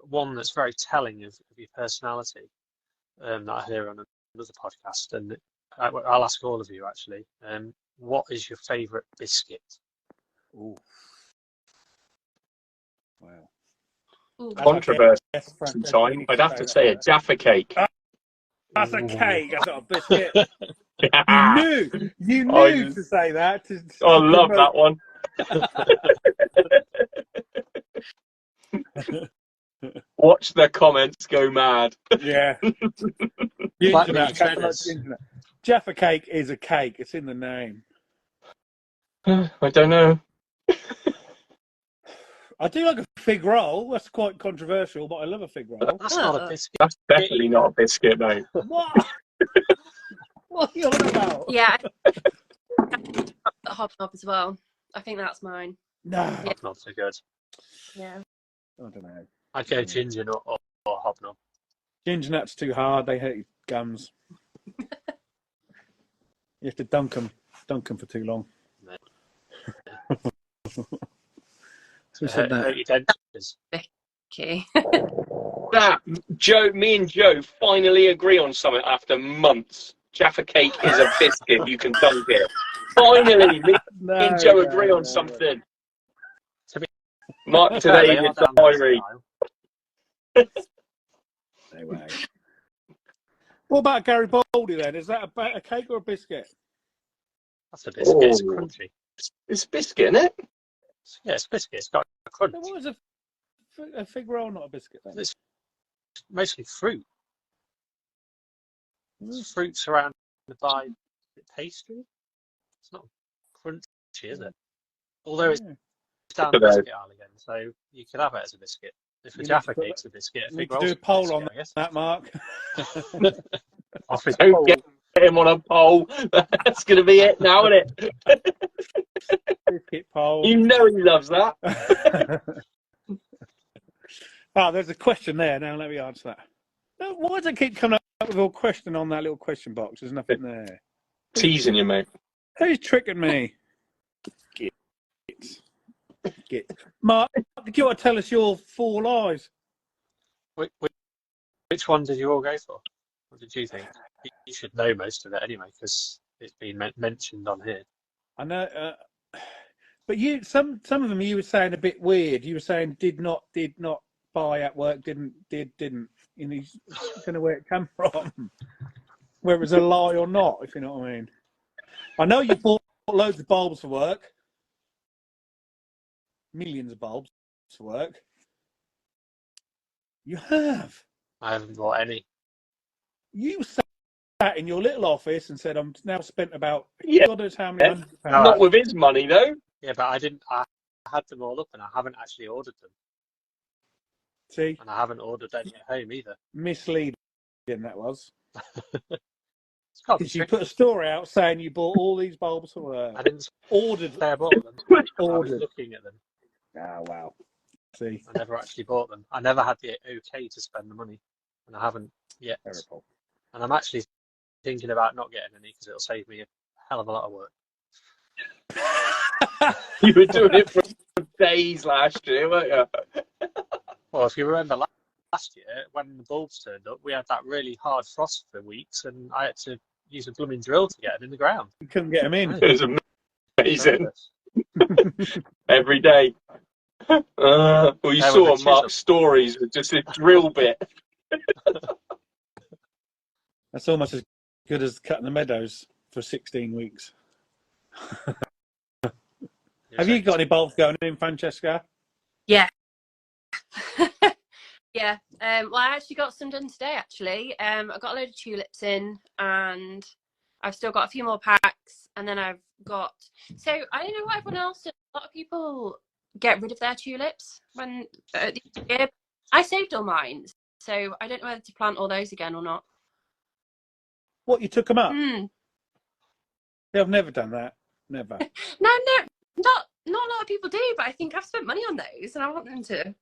one that's very telling of your personality that I hear on another podcast, and I'll ask all of you actually. What is your favourite biscuit? Ooh. Wow. Ooh. Controversy time. I'd have to say a Jaffa cake. That's a cake. That's not a biscuit. You knew to say that. I love that one. Watch the comments go mad. Yeah. Jaffa cake is a cake. It's in the name. I don't know. I do like a fig roll. That's quite controversial, but I love a fig roll. That's not a biscuit. That's definitely not a biscuit, mate. What? What are you on about? Yeah. Hobnob as well. I think that's mine. No. Yeah. Not so good. Yeah. I don't know. I'd go ginger nut or hobnob. Ginger nuts too hard. They hurt your gums. You have to dunk them for too long. Who said that? Hurt your dentures. Okay. Me and Joe finally agree on something after months. Jaffa cake is a biscuit. You can dunk it. Finally, me and Joe agree on something. Mark today is the diary. Anyway. What about Garibaldi then? Is that a cake or a biscuit? That's a biscuit. It's crunchy. It's a biscuit, isn't it? Yeah, it's a biscuit. It's got a crunch. What was a fig roll, not a biscuit then? It's mostly fruit. Fruit surrounded by pastry. It's not crunchy, is it? Although it's down the biscuit aisle again, so you could have it as a biscuit. If a Jaffa cake's a biscuit, we could do a poll on that, Mark. Don't get him on a pole. That's going to be it now, isn't it? Cricket pole. You know he loves that. Oh, there's a question there. Now let me answer that. No, why does it keep coming up with a question on that little question box? There's nothing there. Teasing you, mate. Who's tricking me? Git. Mark, do you want to tell us your 4 lies? Which one did you all go for? What did you think? You should know most of it anyway, because it's been mentioned on here. I know, but you some of them you were saying a bit weird. You were saying did not buy at work, didn't. You know, I don't know where it came from, whether it was a lie or not, if you know what I mean. I know you bought loads of bulbs for work, millions of bulbs for work. You have. I haven't bought any. You sat in your little office and said, "I'm now spent about God knows how many £100." Not with his money though. Yeah, but I didn't. I had them all up, and I haven't actually ordered them. See, and I haven't ordered any at home either. Misleading that was. It's got to be Because you put a story out saying you bought all these bulbs for work. I didn't ordered. say I bought them. I was looking at them. Oh wow! See, I never actually bought them. I never had the okay to spend the money, and I haven't yet. terrible. And I'm actually thinking about not getting any because it'll save me a hell of a lot of work. You were doing it for days last year, weren't you? Well, if you remember last year, when the bulbs turned up, we had that really hard frost for weeks, and I had to use a blooming drill to get them in the ground. You couldn't get them in. It was amazing. Every day. Well, you saw on Mark's stories with just a drill bit. That's almost as good as cutting the meadows for 16 weeks. Have you got any bulbs going in, Francesca? Yeah. Yeah. Well, I actually got some done today, actually. I got a load of tulips in, and I've still got a few more packs. And then I've got... So, I don't know what everyone else does. A lot of people get rid of their tulips when at the year. I saved all mine, so I don't know whether to plant all those again or not. What, you took them up? Mm. Yeah, I've never done that. Never. No, not a lot of people do, but I think I've spent money on those, and I want them to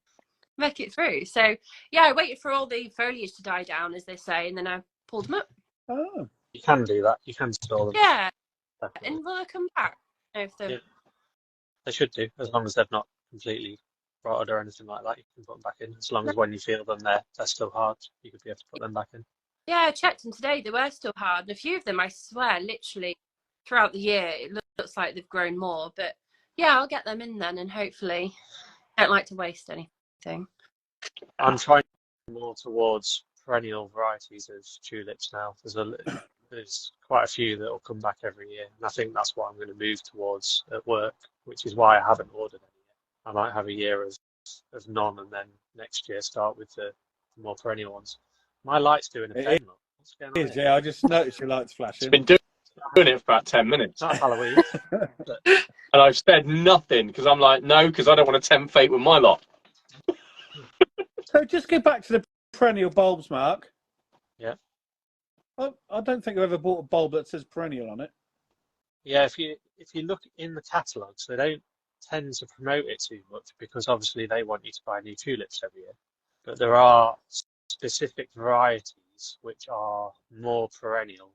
make it through. So yeah, I waited for all the foliage to die down, as they say, and then I pulled them up. Oh, you can do that. You can store them. Yeah, Definitely. and will they come back? No, if Yeah. They should do, as long as they've not completely rotted or anything like that. You can put them back in. As long as when you feel them, they're still hard, you could be able to put them back in. Yeah, I checked them today. They were still hard. And a few of them, I swear, literally throughout the year, it looks like they've grown more. But yeah, I'll get them in then, and hopefully, I don't like to waste anything. I'm trying more towards perennial varieties of tulips now. There's quite a few that will come back every year, and I think that's what I'm going to move towards at work, which is why I haven't ordered any yet. I might have a year of none, and then next year start with the more perennial ones. My light's doing a pen look. What's going on here? yeah, I just noticed your lights flashing. It's been doing it for about 10 minutes. It's not Halloween. And I've said nothing because I'm like, no, because I don't want to tempt fate with my lot. So just go back to the perennial bulbs, Mark. Yeah. I don't think I've ever bought a bulb that says perennial on it. Yeah, if you look in the catalogues, they don't tend to promote it too much because obviously they want you to buy new tulips every year. But there are specific varieties which are more perennial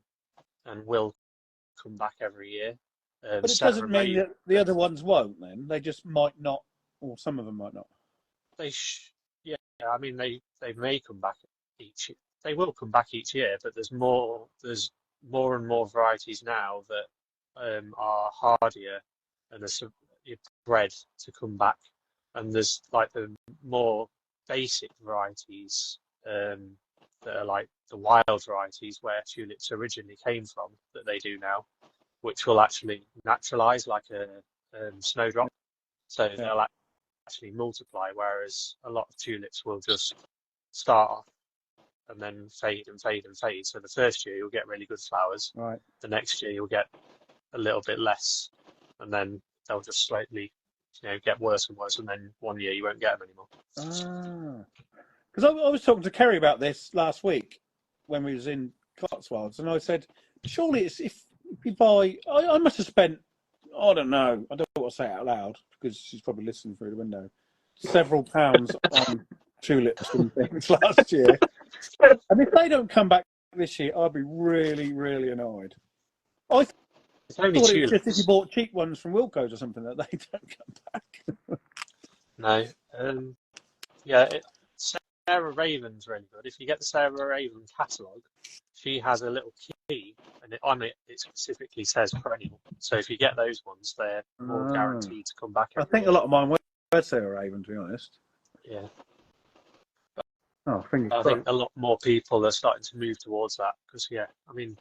and will come back every year. But it doesn't mean that the other ones won't then. They just might not, or some of them might not. Yeah, I mean, they may come back each year. They will come back each year, but there's more and more varieties now that are hardier and are bred to come back. And there's like the more basic varieties that are like the wild varieties where tulips originally came from that they do now, which will actually naturalize like a snowdrop. So they'll actually multiply, whereas a lot of tulips will just start off and then fade and fade and fade. So the first year you'll get really good flowers. Right. The next year you'll get a little bit less, and then they'll just slightly, get worse and worse. And then one year you won't get them anymore. Because I was talking to Kerry about this last week when we was in Cotswolds, and I said, surely it's if you buy. I must have spent. I don't know. I don't want to say it out loud because she's probably listening through the window. Several pounds on tulips and things last year. And if they don't come back this year, I'd be really, really annoyed. I thought it was just if you bought cheap ones from Wilko's or something that they don't come back. No. Yeah, Sarah Raven's really good. If you get the Sarah Raven catalogue, she has a little key, and on it specifically says perennial. So if you get those ones, they're more guaranteed to come back. I think a lot of mine were Sarah Raven, to be honest. Yeah. I think a lot more people are starting to move towards that because, I mean,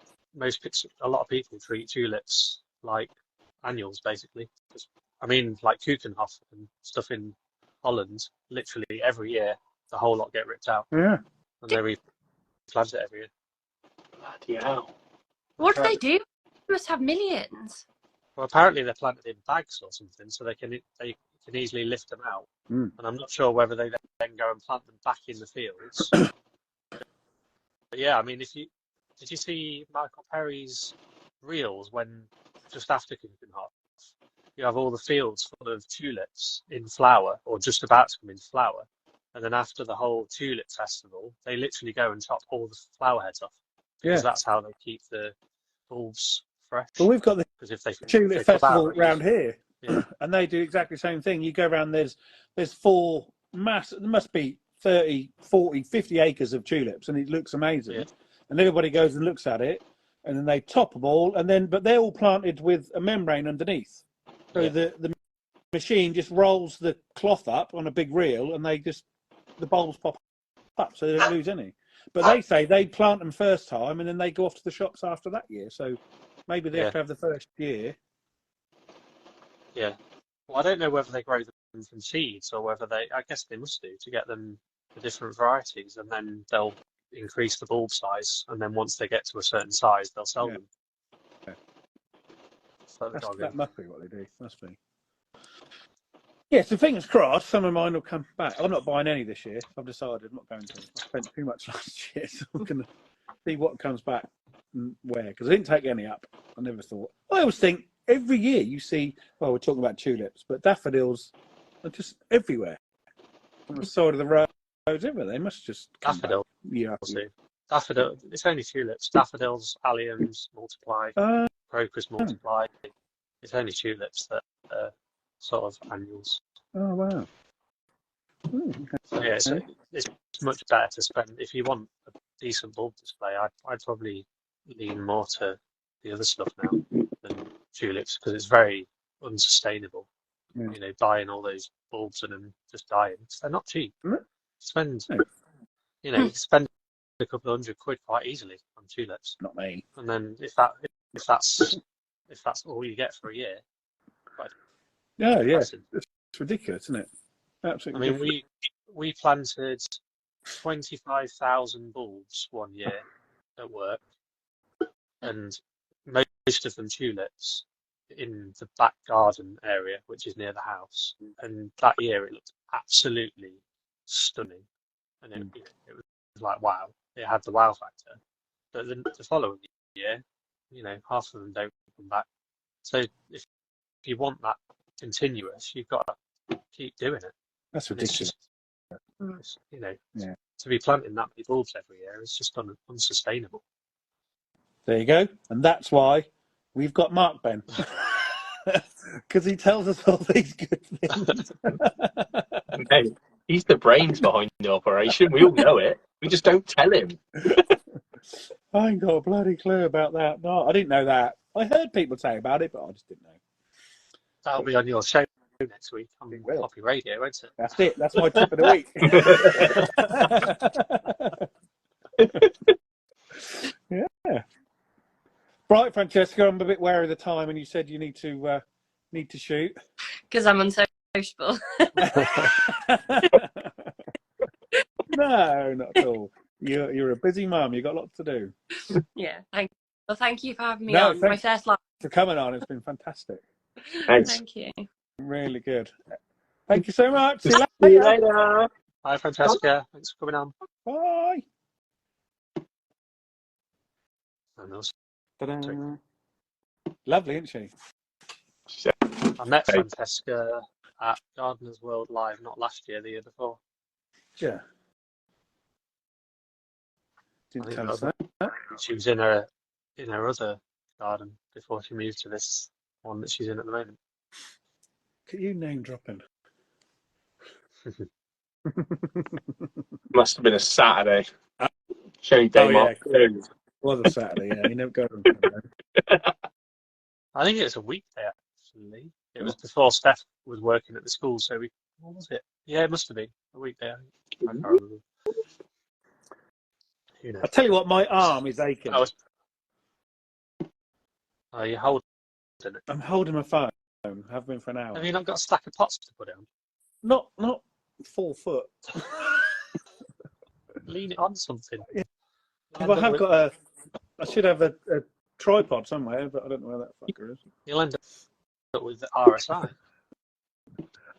a lot of people treat tulips like annuals, basically. I mean, like Kuchenhof and stuff in Holland, literally every year, the whole lot get ripped out. Yeah. And they replant it every year. Bloody hell. What do they do? They must have millions. Well, apparently they're planted in bags or something, so they can easily lift them out. And I'm not sure whether they then go and plant them back in the fields. But yeah, I mean, did you see Michael Perry's reels when just after Kuchenhof, you have all the fields full of tulips in flower or just about to come into flower, and then after the whole tulip festival, they literally go and chop all the flower heads off because that's how they keep the bulbs fresh. Well, we've got the tulip festival around here, and they do exactly the same thing. You go around, there's there must be 30, 40, 50 acres of tulips, and it looks amazing. And everybody goes and looks at it, and then they top them all, but they're all planted with a membrane underneath. So the machine just rolls the cloth up on a big reel, and the bulbs pop up, so they don't lose any. But they say they plant them first time, and then they go off to the shops after that year. So maybe they have to have the first year. Yeah. Well, I don't know whether they grow them from seeds or whether I guess they must do to get them the different varieties, and then they'll increase the bulb size, and then once they get to a certain size, they'll sell them. Yeah. So that must be what they do. Must be. Yeah, so fingers crossed, some of mine will come back. I'm not buying any this year. I've decided I'm not going to. I spent too much last year, so I'm going to see what comes back and where. Because I didn't take any up. I never thought. I always think every year you see, well, we're talking about tulips, but daffodils are just everywhere. On the side of the roads, everywhere. They must just come back. Yeah. Daffodil, it's only tulips. Daffodils, alliums multiply, crocus multiply. It's only tulips that are sort of annuals. Oh, wow. So, yeah, so it's much better to spend, if you want a decent bulb display, I'd probably lean more to the other stuff now than tulips because it's very unsustainable. Yeah. You know, buying all those bulbs and then just dying. They're not cheap. You spend a couple of £100 quite easily on tulips. Not me. And then if that's all you get for a year. Yeah. It's ridiculous, isn't it? Absolutely. I mean, we planted 25,000 bulbs one year at work, and most of them tulips in the back garden area, which is near the house. And that year it looked absolutely stunning, and it was like wow, it had the wow factor. But then the following year, half of them don't come back. So if you want that continuous, you've got to keep doing it. That's ridiculous. To be planting that many bulbs every year is just unsustainable. There you go. And that's why we've got Mark Ben. Because he tells us all these good things. Hey, he's the brains behind the operation. We all know it. We just don't tell him. I ain't got a bloody clue about that. No, I didn't know that. I heard people say about it, but I just didn't know. That'll be on your show next week on Poppy Radio, won't it? That's it. That's my tip of the week. Yeah. Right, Francesca, I'm a bit wary of the time, and you said you need to shoot. Because I'm unsociable. No, not at all. You're a busy mum. You've got lots to do. Yeah. Thank you for having me on. My first live. For coming on. It's been fantastic. Thanks. Thank you. Really good. Thank you so much. See you later. Bye, Francesca. Thanks for coming on. Bye. And Ta-da. Lovely, isn't she? I met Francesca at Gardeners World Live, not last year, the year before. Yeah. Didn't tell us that. She was in her other garden before she moved to this one that she's in at the moment. Look at you name dropping. Must have been a Saturday. Showing day mark. It was a Saturday, yeah. You never go on Saturday. I think it was a weekday, actually. It was before Steph was working at the school, so what was it? Yeah, it must have been a weekday. I can't remember. Who knows? I'll tell you what, my arm is aching. Oh, you're holding it. I'm holding my phone. Have been for an hour. Have you not got a stack of pots to put it on? Not 4 foot. Lean it on something. Yeah. Well, I should have a tripod somewhere, but I don't know where that fucker is. You'll end up with the RSI.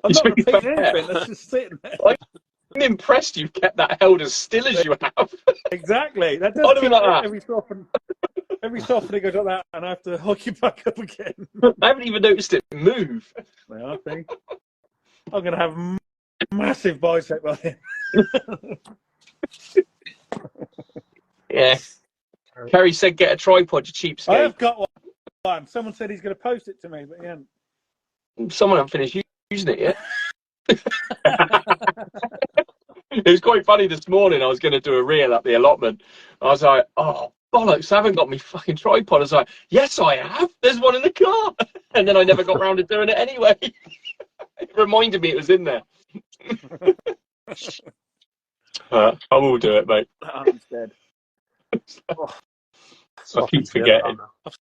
I'm not repeating anything. That's just sitting there. I'm impressed you've kept that held as still as you have. Exactly. That does keep every so often it goes like that, and I have to hook it back up again. I haven't even noticed it move. Yeah, I think I'm going to have massive bicep by then. Yeah. Kerry said get a tripod, you cheapskate. I have got one. Someone said he's going to post it to me, but he hasn't. Someone hasn't finished using it yet. It was quite funny this morning. I was going to do a reel at the allotment. I was like, oh, bollocks, I haven't got my fucking tripod. I was like, yes, I have. There's one in the car. And then I never got round to doing it anyway. It reminded me it was in there. I will do it, mate. I'm dead. I keep forgetting. I've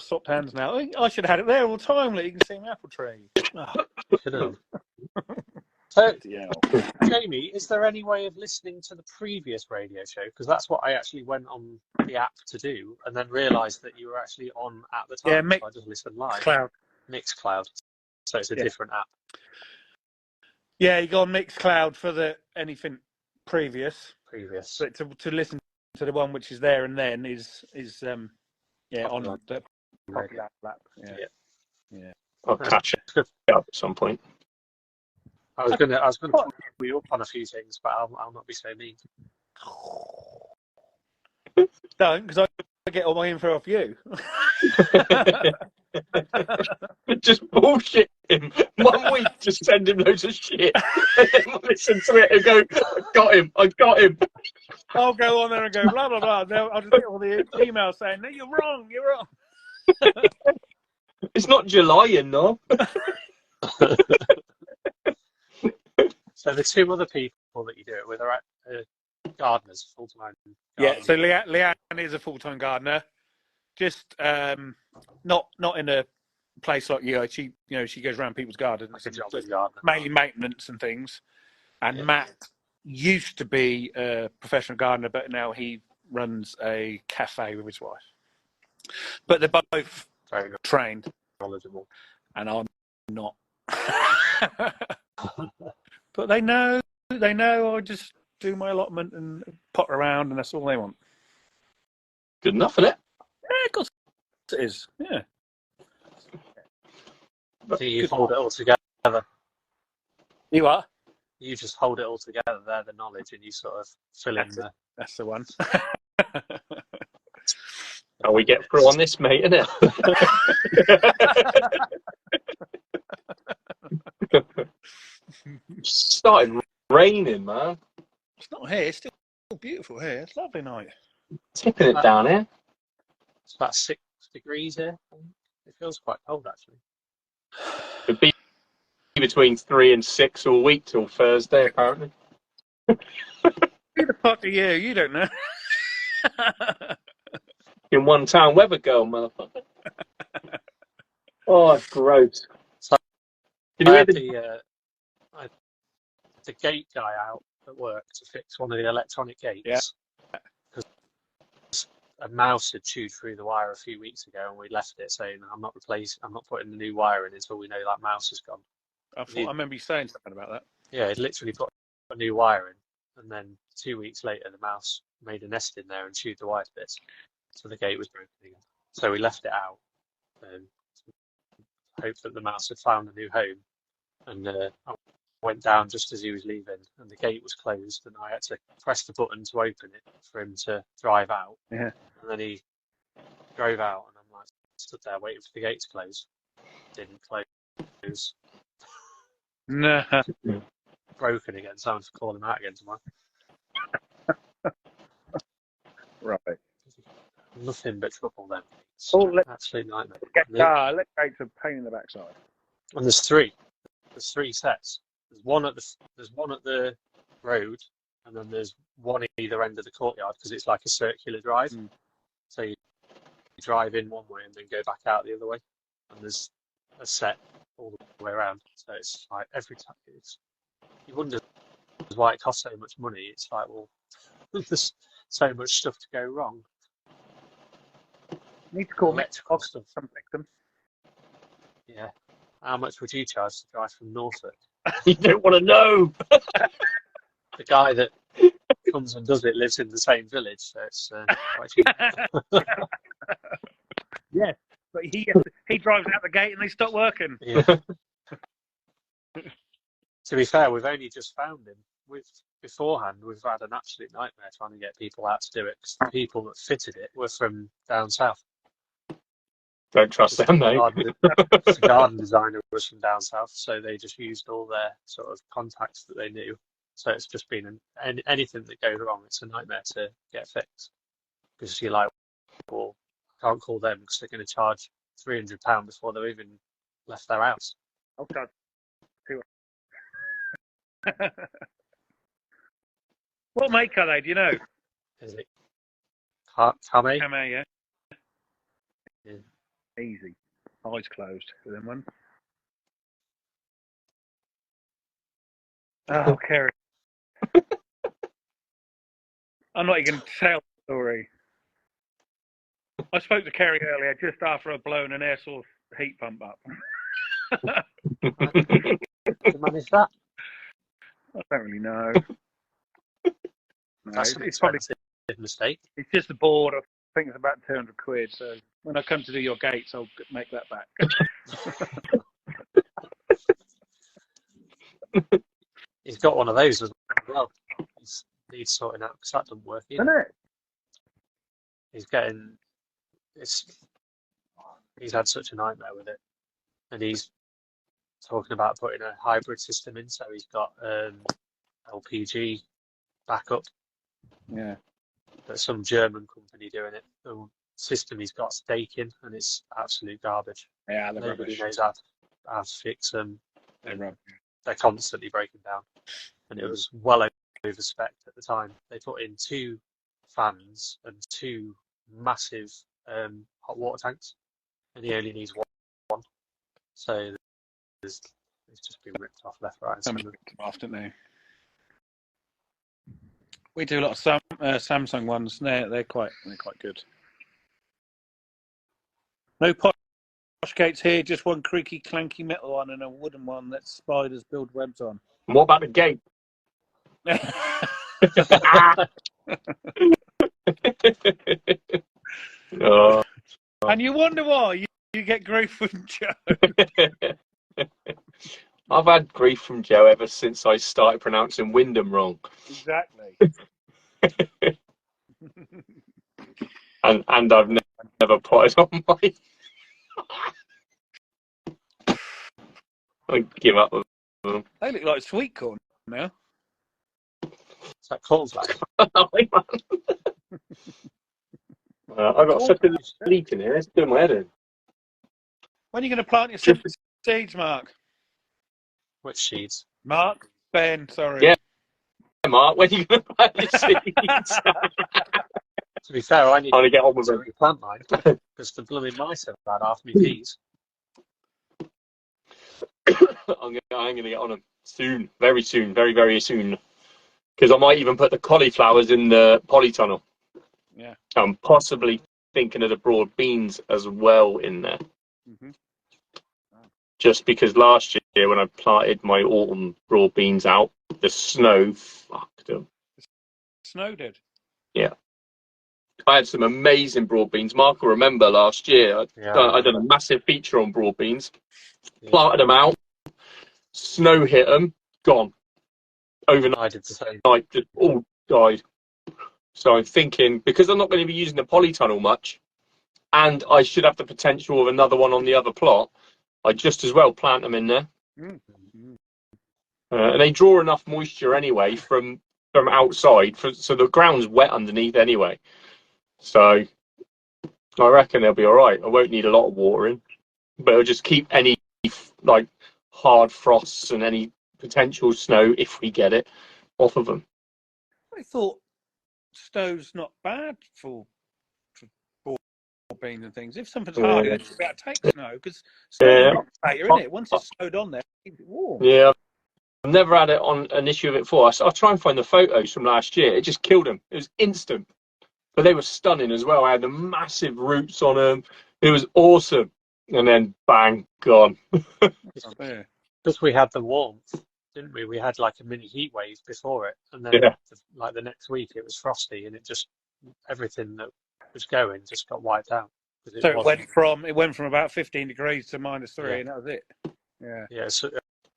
swapped hands now. I should have had it there all the time. Like you can see my apple tree. Oh. So, Jamie, is there any way of listening to the previous radio show? Because that's what I actually went on the app to do, and then realised that you were actually on at the time. So I just listened live. Mixcloud. So it's a different app. Yeah, you go on Mixcloud for anything previous. But to listen to the one which is there and then is on the popular app. Yeah. I'll catch it up at some point. I was gonna put you up on a few things, but I'll not be so mean. Don't, because I get all my info off you. Just bullshit him. 1 week, just send him loads of shit. And then we'll listen to it and go, I got him. I'll go on there and go, blah, blah, blah. I'll just get all the emails saying, no, you're wrong. It's not July, no. So the two other people that you do it with are gardeners, full-time gardeners. Yeah, so Leanne is a full-time gardener. Just not in a place like you. She goes around people's gardens, mainly maintenance and things. And Matt used to be a professional gardener, but now he runs a cafe with his wife. But they're both very trained, knowledgeable, and I'm not. But they know. I just do my allotment and pot around, and that's all they want. Good enough, isn't it? Yeah, of course it is. Yeah. So you hold it all together. You are? You just hold it all together there, the knowledge, and you sort of fill in the... That's the one. How we get through on this, mate, isn't it? Started raining, man. It's not here. It's still beautiful here. It's a lovely night. Tipping it down here. It's about 6 degrees here. It feels quite cold, actually. It'd be between 3 and 6 all week till Thursday, apparently. Who the fuck are you? You don't know. In one town weather girl, motherfucker. Oh, it's gross. So I had the gate guy out at work to fix one of the electronic gates. Yeah. Because a mouse had chewed through the wire a few weeks ago, and we left it saying, I'm not putting the new wire in until we know that mouse has gone. I remember you saying something about that. Yeah, it literally put a new wire in, and then 2 weeks later, the mouse made a nest in there and chewed the wire to bits. So the gate was broken again. So we left it out, hoped that the mouse had found a new home. And I went down just as he was leaving, and the gate was closed, and I had to press the button to open it for him to drive out. Yeah. And then he drove out, and I'm like stood there waiting for the gate to close. Didn't close. No. Broken again, so I'm have to call him out again tomorrow. Right. Nothing but trouble then. It's absolute nightmare. Electric gates are a pain in the backside. And there's three. There's three sets. There's one at the road, and then there's one at either end of the courtyard because it's like a circular drive. So you drive in one way and then go back out the other way. And there's a set all the way around. So it's like every time you wonder why it costs so much money. It's like, well, there's so much stuff to go wrong. Need to call electrical stuff. Some victim. Yeah. How much would you charge to drive from Norfolk? You don't want to know. The guy that comes and does it lives in the same village, so it's quite cheap. Yeah, but he drives out the gate and they stop working. Yeah. To be fair, we've only just found him. Beforehand, we've had an absolute nightmare trying to get people out to do it because the people that fitted it were from down south. Don't trust them, mate. The garden designer was from down south, so they just used all their sort of contacts that they knew. So it's just been anything that goes wrong, it's a nightmare to get fixed. Because you're like, well, I can't call them because they're going to charge £300 before they've even left their house. Oh, God. What make are they? Do you know? Is it Kame? Kame, yeah. Yeah. Easy. Eyes closed for them one. Oh, Kerry. I'm not even going to tell the story. I spoke to Kerry earlier just after I'd blown an air source heat pump up. To manage that? I don't really know. No, That's an it's probably expensive mistake. it's just a board. I think it's about 200 quid. So when I come to do your gates, I'll make that back. He's got one of those as well. He needs sorting out because that doesn't work either. Isn't it? He's had such a nightmare with it, and he's talking about putting a hybrid system in. So he's got LPG backup. Yeah. But some German company doing it. The system he's got staking, and it's absolute garbage. Yeah, they're Nobody rubbish. knows how to fix them. They're rubbish. They're constantly breaking down, and it was well over spec at the time. They put in 2 fans and 2 massive hot water tanks, and he only needs one. So it's just been ripped off left, right, and So many centre. ripped them off, didn't they? We do a lot of Samsung ones. They're quite good. No posh gates here. Just one creaky, clanky metal one and a wooden one that spiders build webs on. And what about the gate? Oh. And you wonder why you get grief from Joe. I've had grief from Joe ever since I started pronouncing Wyndham wrong. Exactly. and I've never put it on my... I give up with them. They look like sweet corn now. It's like cornflakes. I've got such a leak in here. It's doing my head in. When are you going to plant your seeds, Mark? Which seeds? Mark? Ben, sorry. Yeah. Mark, when are you going to plant your seeds? To be fair, I need to get on with to it. replant mine because the blooming mice have had half my peas. I'm going to get on them soon. Very soon. Very, very soon. Because I might even put the cauliflowers in the polytunnel. Yeah. I'm possibly thinking of the broad beans as well in there. Mm-hmm. Just because last year when I planted my autumn broad beans out, the snow fucked them. Snow did? Yeah. I had some amazing broad beans. Mark will remember last year. I done a massive feature on broad beans. Yeah. Planted them out. Snow hit them. Gone. Overnight. I did the same. Just all died. So I'm thinking, because I'm not going to be using the polytunnel much, and I should have the potential of another one on the other plot, I just as well plant them in there. And they draw enough moisture anyway from outside, so the ground's wet underneath anyway. So I reckon they'll be all right. I won't need a lot of watering, but it'll just keep any like hard frosts and any potential snow, if we get it, off of them. I thought snow's not bad for broad beans and things. If something's hard, you should be able to take snow, because snow's not later, isn't it? Once it's snowed on there, keep it warm. Yeah. I've never had it on an issue of it before. I'll try and find the photos from last year. It just killed them. It was instant. But they were stunning as well. I had the massive roots on them. It was awesome. And then, bang, gone. Because we had the warmth, didn't we? We had like a mini heat wave before it. And then like the next week it was frosty, and everything that was going just got wiped out. So it went from about 15 degrees to -3, and that was it. Yeah. Yeah. So,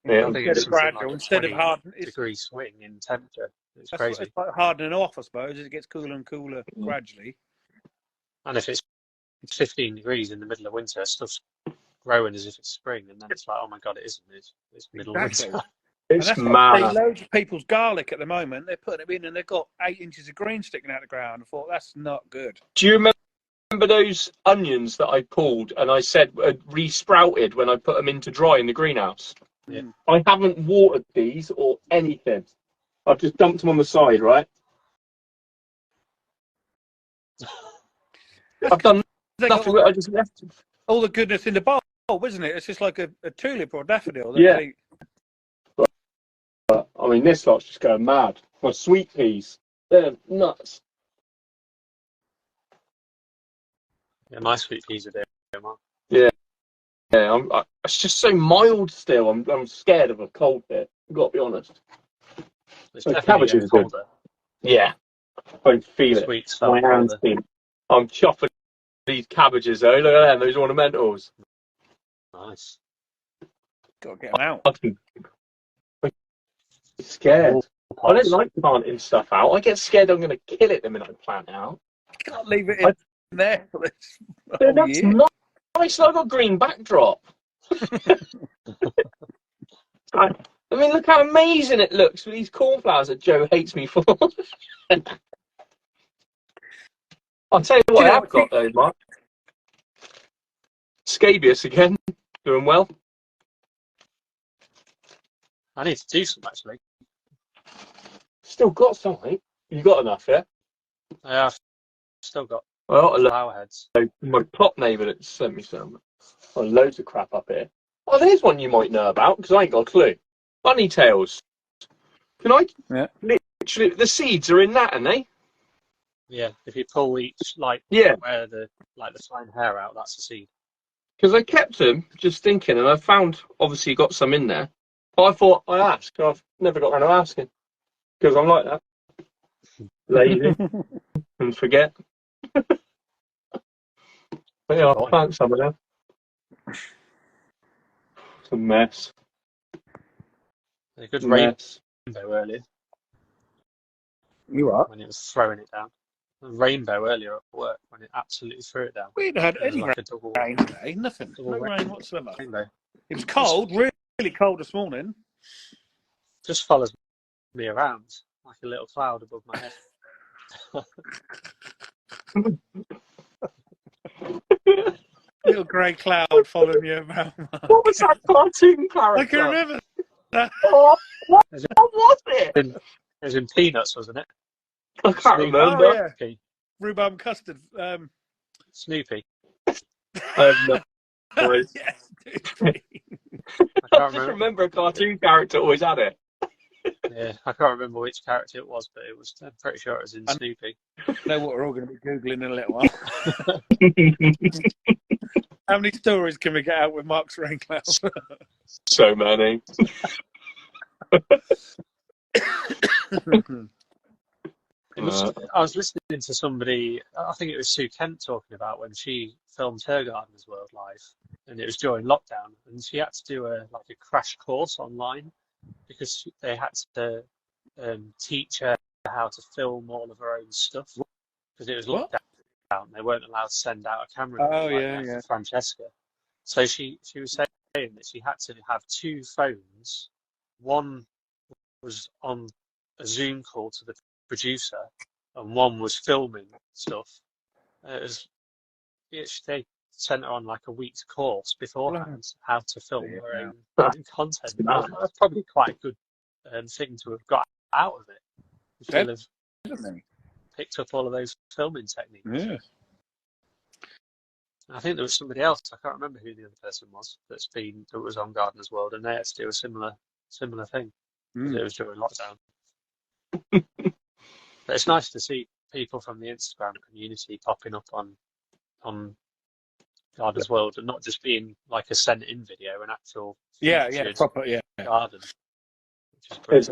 Yeah. I think it's gradual, like instead of hard degree swing in temperature. It's crazy. It's like hardening off, I suppose, as it gets cooler and cooler gradually. And if it's 15 degrees in the middle of winter, stuff's growing as if it's spring, and then it's like, oh my god, it isn't. It's middle of winter. It's mad. Loads of people's garlic at the moment. They're putting it in, and they've got 8 inches of green sticking out of the ground. I thought, that's not good. Do you remember those onions that I pulled and I said re-sprouted when I put them in to dry in the greenhouse? Yeah. I haven't watered these or anything. I've just dumped them on the side, right? I've done nothing. I just left them. All the goodness in the bulb, isn't it? It's just like a tulip or a daffodil. Yeah. I mean, this lot's just going mad. My sweet peas, they're nuts. Yeah, my sweet peas are there. Yeah. Yeah, it's just so mild still. I'm scared of a cold bit. I've got to be honest. It's So definitely cabbages getting are good. colder. Yeah, I feel it. Sweets My felt hands colder. feel. I'm chopping these cabbages though. Look at them, those ornamentals. Nice. Got to get them out. I'm scared. I don't like planting stuff out. I get scared I'm going to kill it the minute I plant it out. You can't leave it in there. That's nice. Like a green backdrop. I mean, look how amazing it looks with these cornflowers that Joe hates me for. I'll tell you what I've got though, Mark. Scabious again, doing well. I need to do some actually. Still got something. You got enough, yeah? Yeah, I've still got Well, flower heads. my plot neighbour that sent me some. Oh, loads of crap up here. Oh, there's one you might know about because I ain't got a clue. Bunny tails. Can I? Yeah. Literally, the seeds are in that, aren't they? Yeah, if you pull each where the fine hair out, that's the seed. Because I kept them just thinking, and I found obviously got some in there. But I thought I asked. I've never got around to asking because I'm like that, lazy and forget. But yeah, I'll plant some of them. It's a mess. A good Mess. rainbow earlier You are? when it was throwing it down. A rainbow earlier at work when it absolutely threw it down. We ain't had It was any like a double rain today. Nothing. double No rain whatsoever. rainbow. It was cold, really cold this morning. Just follows me around like a little cloud above my head. Little grey cloud following you around. What was that cartoon character? I can remember that. Oh, what was it? It was in Peanuts, wasn't it? I can't Snoopy. remember. Oh, yeah. Okay. Rhubarb custard. Snoopy. Yes, I I can't just remember. remember a cartoon character always had it. Yeah, I can't remember which character it was, but I'm pretty sure it was in Snoopy. I know what we're all going to be Googling in a little while. How many stories can we get out with Mark's rain cloud? So many. I was listening to somebody, I think it was Sue Kent, talking about when she filmed her Gardeners World live, and it was during lockdown, and she had to do a crash course online because they had to teach her how to film all of her own stuff because it was lockdown. They weren't allowed to send out a camera crew for Francesca. So she was saying that she had to have 2 phones. One was on a Zoom call to the producer, and one was filming stuff. They sent her on like a week's course beforehand how to film her own content. That's probably quite a good thing to have got out of it. She'll have picked up all of those filming techniques. Yeah. I think there was somebody else. I can't remember who the other person was that was on Gardeners World, and they had to do a similar thing. It was during lockdown. But it's nice to see people from the Instagram community popping up on Gardeners World and not just being like a sent-in video, an actual proper garden. Which is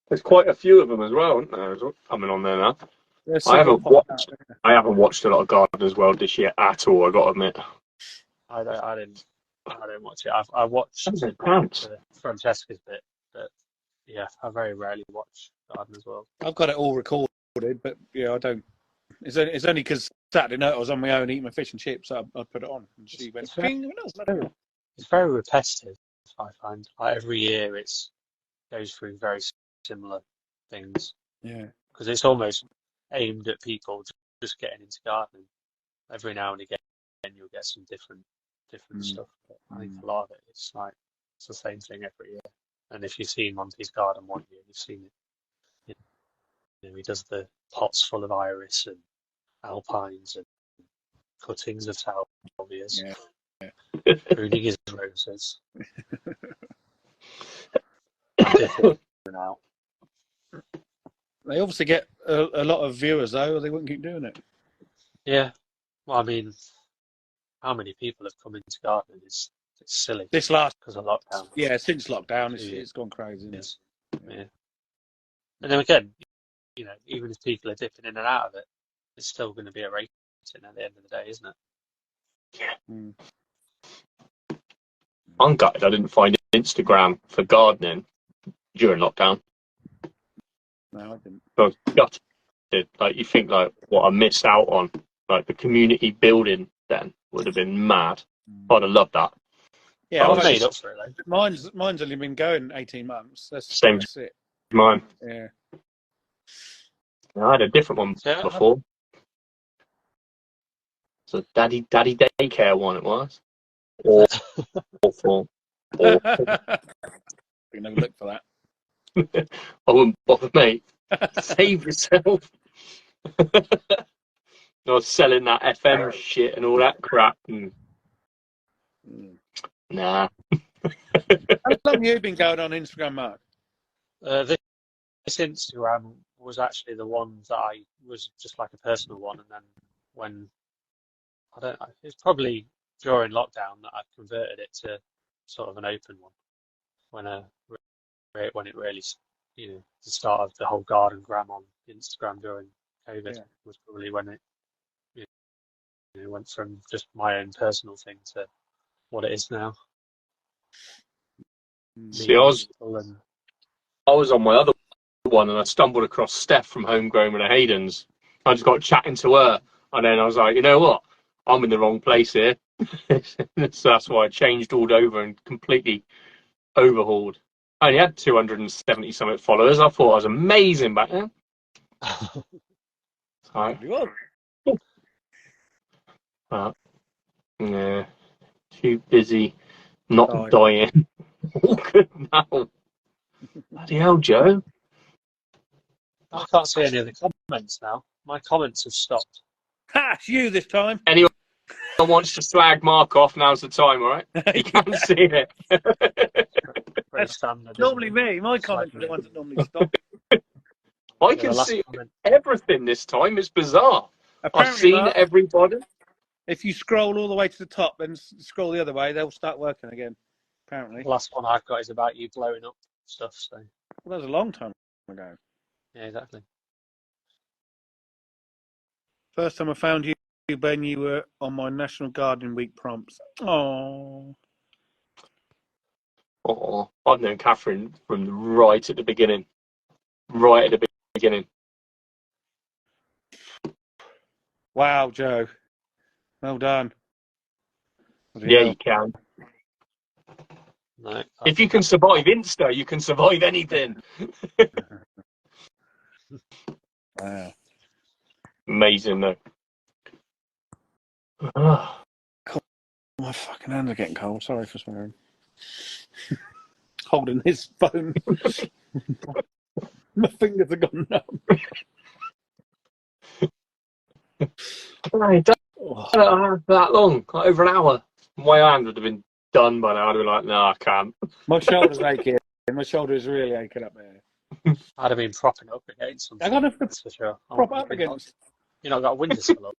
there's quite a few of them as well, aren't there? Coming on there now. I haven't watched a lot of Gardeners World this year at all. I got to admit. I didn't watch it. I watched Francesca's bit, but yeah, I very rarely watch Gardeners World. I've got it all recorded, but I don't. It's only because Saturday night I was on my own eating my fish and chips. I put it on, and she went. It's very repetitive. I find every year it goes through very similar things. Yeah, because it's almost aimed at people just getting into gardening. Every now and again, you'll get some different stuff. But I think a lot of it's the same thing every year. And if you've seen Monty's garden one year, you've seen it. He does the pots full of iris and alpines and cuttings of salvias, pruning his roses. Now. They obviously get a lot of viewers though, or they wouldn't keep doing it. Yeah, well, I mean, how many people have come into gardening? It's silly. This last because of lockdown. Yeah, since lockdown, it's gone crazy. Yeah. And then again, even if people are dipping in and out of it, it's still going to be a rating at the end of the day, isn't it? Yeah. I'm gutted I didn't find Instagram for gardening during lockdown. No, I didn't. I was gutted. Like, you think what I missed out on, like the community building then would have been mad. I'd have loved that. Yeah, I've made up for it. Mine's only been going 18 months. That's it. Mine. Yeah. I had a different one before. So daddy daycare one it was. Awful. You can have a look for that. I wouldn't bother, mate. Save yourself. I was selling that FM shit and all that crap. Nah. How long have you been going on Instagram, Mark? This Instagram was actually the one that I was just like a personal one, and then when it's probably during lockdown that I converted it to sort of an open one. When it really, the start of the whole garden gram on Instagram during COVID was probably when it went from just my own personal thing to what it is now. See, I was on my other one and I stumbled across Steph from Homegrown with the Haydens. I just got chatting to her, and then I was like, you know what? I'm in the wrong place here. So that's why I changed all over and completely overhauled. I only had 270 something followers. I thought I was amazing back then. Yeah, too busy not dying. All good now. Bloody hell, Joe. I can't see any of the comments now. My comments have stopped. Ha! It's you this time. Anyone wants to slag Mark off, now's the time, all right? You can't see it. Very standard. Normally me. My comments are the ones that normally stop. I can see everything this time. It's bizarre. Apparently, I've seen everybody. If you scroll all the way to the top and scroll the other way, they'll start working again. Apparently. The last one I've got is about you blowing up stuff. So. Well, that was a long time ago. Yeah, exactly. First time I found you, Ben, you were on my National Gardening Week prompts. Oh. Oh, I've known Catherine from right at the beginning. Right at the beginning. Wow, Joe. Well done. Yeah, you can. No, if you can survive Insta, you can survive anything. Wow. Amazing, though. My fucking hands are getting cold. Sorry for swearing. Holding this phone. My fingers have gone numb. I don't have that long, like over an hour. My hand would have been done by now. I'd have been like, no, I can't. My shoulder's aching. My shoulder is really aching up there. I'd have been propping up against something. I got to That's for sure. prop up against. You've not got a windowsill up.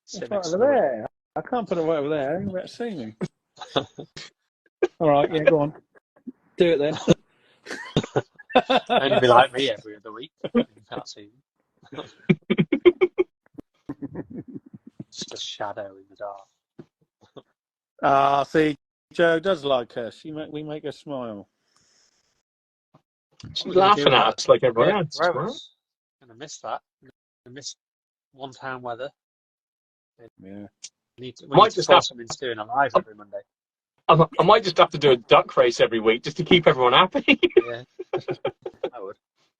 It's right over there. I can't put it right over there. You better see me. All right, yeah, go on. Do it then. Only be like me every other week. You can't see me. Just a shadow in the dark. Ah, see, Joe does like us. We make her smile. She's laughing at us like everyone else. Gonna miss that. Gonna miss one town weather. Yeah. We need to start something to do in our lives every Monday. I might just have to do a duck race every week just to keep everyone happy. Yeah, I would.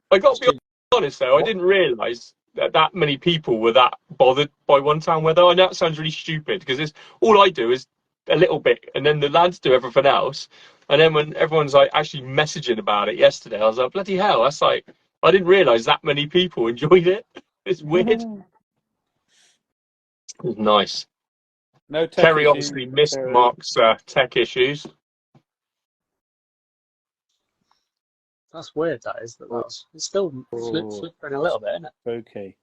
I got to be honest though, I didn't realise that many people were that bothered by one town weather. I know it sounds really stupid because all I do is a little bit, and then the lads do everything else. And then when everyone's like actually messaging about it yesterday, I was like, bloody hell, that's like I didn't realise that many people enjoyed it. It's weird. It was nice. No tech Terry issues, obviously missed Terry. Mark's tech issues. That's weird. That is. It's still flipping a little bit, isn't it? Okay.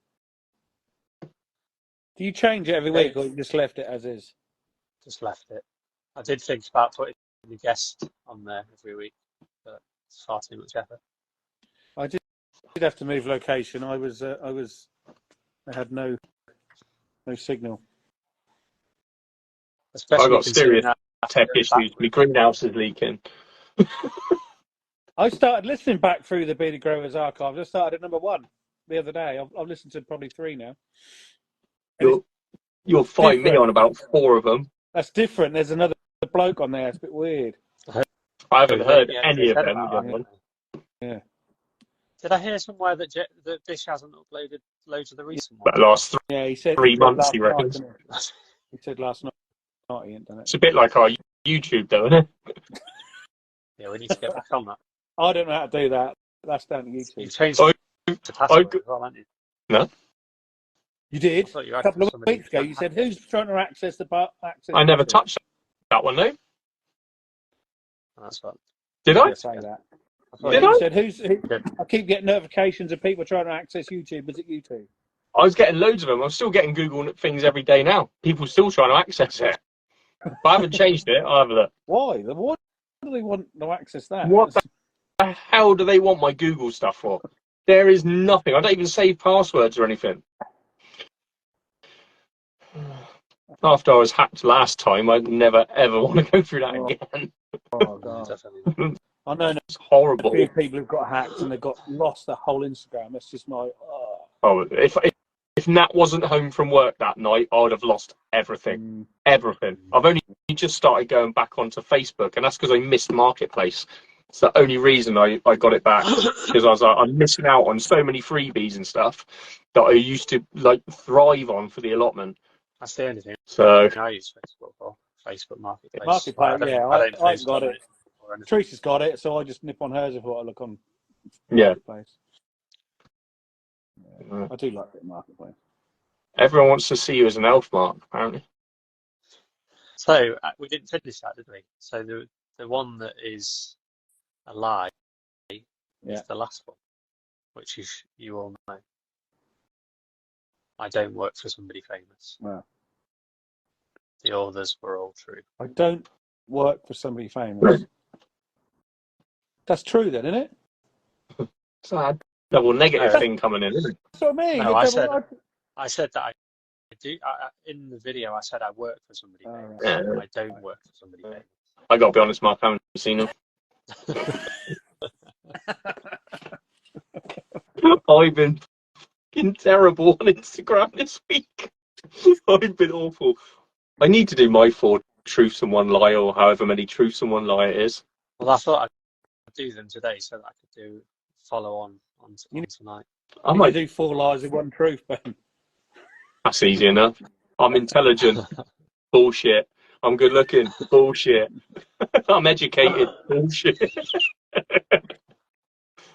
Do you change it every week, or you just left it as is? Just left it. I did think about putting the guest on there every week, but it's far too much effort. I did have to move location. I had no signal. Especially I got serious tech that issues. My greenhouse is leaking. I started listening back through the Bearded Growers archives. I started at number 1 the other day. I've listened to probably 3 now. You'll find me on about 4 of them. That's different. There's another bloke on there. It's a bit weird. I haven't heard any of them. Yeah. Did I hear somewhere that Dish hasn't uploaded loads of the recent ones? But last He said 3 months, he reckons. He said last night he hadn't done it. It's a bit like our YouTube, though, isn't it? Yeah, we need to get back on that. I don't know how to do that. That's down to YouTube. You've changed to password as well, haven't you? No. You did? You A couple of weeks ago, you said, who's trying to access the access? I never touched that one, though. That's what. Did I? Say that. Did I? You said, I keep getting notifications of people trying to access YouTube. Is it YouTube? I was getting loads of them. I'm still getting Google things every day now. People still trying to access it. But I haven't changed it either. Why? Why do they want to access that? What the hell do they want my Google stuff for? There is nothing. I don't even save passwords or anything. After I was hacked last time, I'd never ever want to go through that again. Oh, God. I know It's horrible. a few people who've got hacked and they've lost their whole Instagram. It's just like, Oh, if Nat wasn't home from work that night, I would have lost everything. Everything. I've only just started going back onto Facebook, and that's because I missed Marketplace. It's the only reason I got it back, because I was like, I'm missing out on so many freebies and stuff that I used to like thrive on for the allotment. That's the only thing. So I use Facebook for Facebook Marketplace. Marketplace, yeah, I haven't got it. or anything. Teresa's got it, so I just nip on hers if I look on yeah, Marketplace. Yeah, I do like it Marketplace. everyone wants to see you as an elf, Mark. Apparently. So we didn't finish that, did we? So the one that is a lie is the last one, which is you all know. I don't work for somebody famous. Wow. The others were all true. I don't work for somebody famous. That's true then, isn't it? It's a double negative thing coming in, isn't it? That's what I mean. No, I said that do. In the video, I said I work for somebody famous. Yeah. I don't work for somebody famous. I got to be honest, Mark, I haven't seen them. I've been fucking terrible on Instagram this week. I've been awful. I need to do my 4 truths and 1 lie, or however many truths and 1 lie it is. Well, I thought I'd do them today so that I could do follow on tonight. I might do 4 lies and 1 truth, Ben. That's easy enough. I'm intelligent. Bullshit. I'm good looking. Bullshit. I'm educated. Bullshit.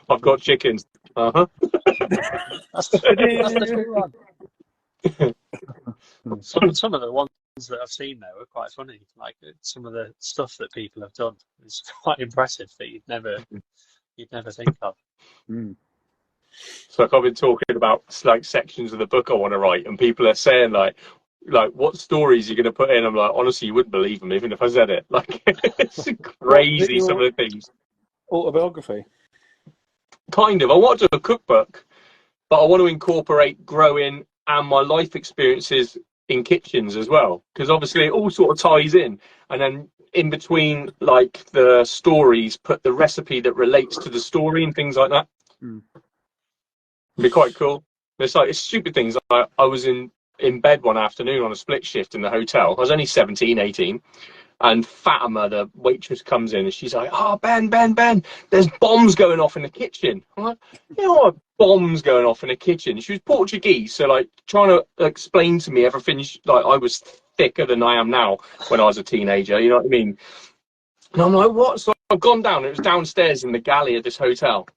I've got chickens. Uh-huh. That's the true one. Some of the ones that I've seen though are quite funny. Like some of the stuff that people have done is quite impressive that you'd never think of. Mm. So like I've been talking about like sections of the book I want to write, and people are saying like what stories you're going to put in. I'm like, honestly, you wouldn't believe them even if I said it. Like it's crazy, some of the things. Autobiography. Kind of. I want to do a cookbook, but I want to incorporate growing and my life experiences in kitchens as well, because obviously it all sort of ties in, and then in between like the stories put the recipe that relates to the story and things like that. It'd be quite cool. It's stupid things. I was in bed one afternoon on a split shift in the hotel. I was only 17, 18, and Fatima, the waitress, comes in and she's like, "Oh, Ben, there's bombs going off in the kitchen." I'm like, "You know what? Bombs going off in the kitchen?" She was Portuguese, so like trying to explain to me everything. Like I was thicker than I am now when I was a teenager. You know what I mean? And I'm like, "What?" So I've gone down. It was downstairs in the galley of this hotel,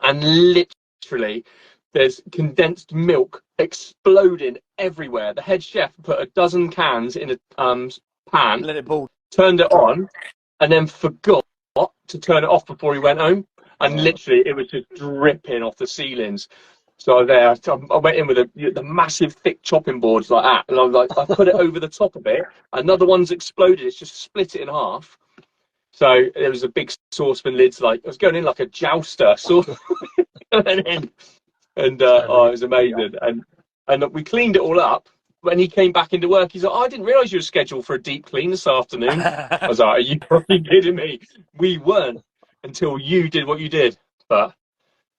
and literally there's condensed milk exploding everywhere. The head chef put a dozen cans in a pan, Let it boil. Turned it on, and then forgot to turn it off before he went home. And literally, it was just dripping off the ceilings. So I went in with the massive thick chopping boards like that, and I put it over the top of it. Another one's exploded. It's just split it in half. So there was a big saucepan lids, like I was going in like a jouster, sort of. And it was amazing. And we cleaned it all up. When he came back into work, he's like, "Oh, I didn't realise you were scheduled for a deep clean this afternoon." I was like, "Are you fucking kidding me? We weren't until you did what you did." But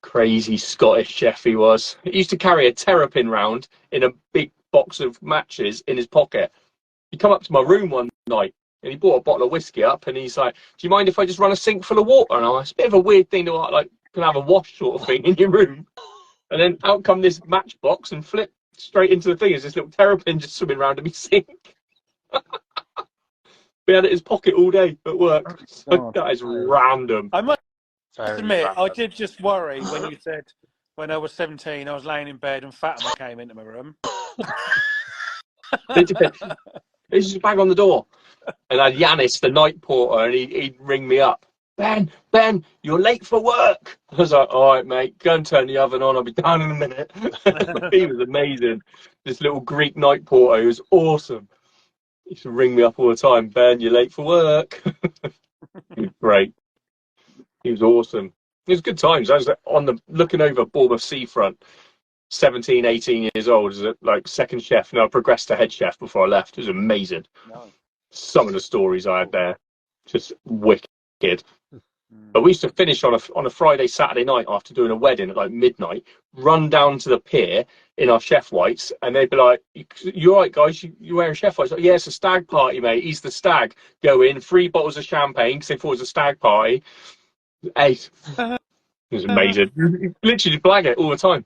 crazy Scottish chef he was. He used to carry a terrapin round in a big box of matches in his pocket. He come up to my room one night and he brought a bottle of whiskey up, and he's like, "Do you mind if I just run a sink full of water?" And I was, it's a bit of a weird thing to like can have a wash sort of thing in your room. And then out come this matchbox and flip straight into the thing. There's this little terrapin just swimming around in my sink. We had it in his pocket all day at work. So that is random. I must admit, I did just worry when you said when I was 17, I was laying in bed and Fatima came into my room. He's just bang on the door. And I had Yanis, the night porter, and he'd ring me up. Ben, you're late for work. I was like, "All right, mate, go and turn the oven on. I'll be down in a minute." He was amazing. This little Greek night porter, he was awesome. He used to ring me up all the time. "Ben, you're late for work." He was great. He was awesome. It was good times. I was looking over Bournemouth seafront, 17, 18 years old, as a second chef. And I progressed to head chef before I left. It was amazing. No. Some of the stories I had there, just wicked. But we used to finish on a Friday, Saturday night after doing a wedding at like midnight, run down to the pier in our chef whites, and they'd be like, "You all right, guys? You wearing chef whites?" Like, "Yeah, it's a stag party, mate. He's the stag." Go in, 3 bottles of champagne because they thought it was a stag party. 8. It was amazing. Literally blag it all the time.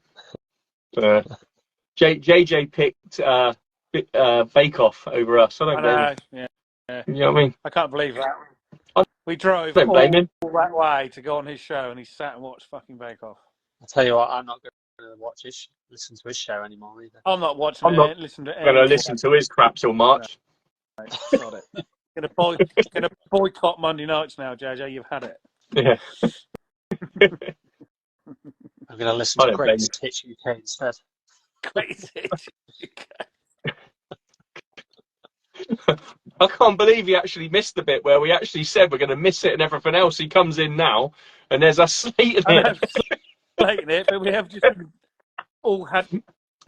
JJ picked Bake Off over us. I don't blame him. Yeah. You know what I mean? I can't believe that. We drove all that way to go on his show, and he sat and watched fucking Bake Off. I'll tell you what, I'm not going to listen to his show anymore either. I'm not watching it. Not listen to it. Going to listen to his crap till March. No, got it. Going to boycott Monday nights now, JJ. You've had it. Yeah. I'm going to listen to Greatest Hits UK instead. Greatest Hits UK. I can't believe he actually missed the bit where we actually said we're going to miss it and everything else. He comes in now, and there's us slating it, but we have just all had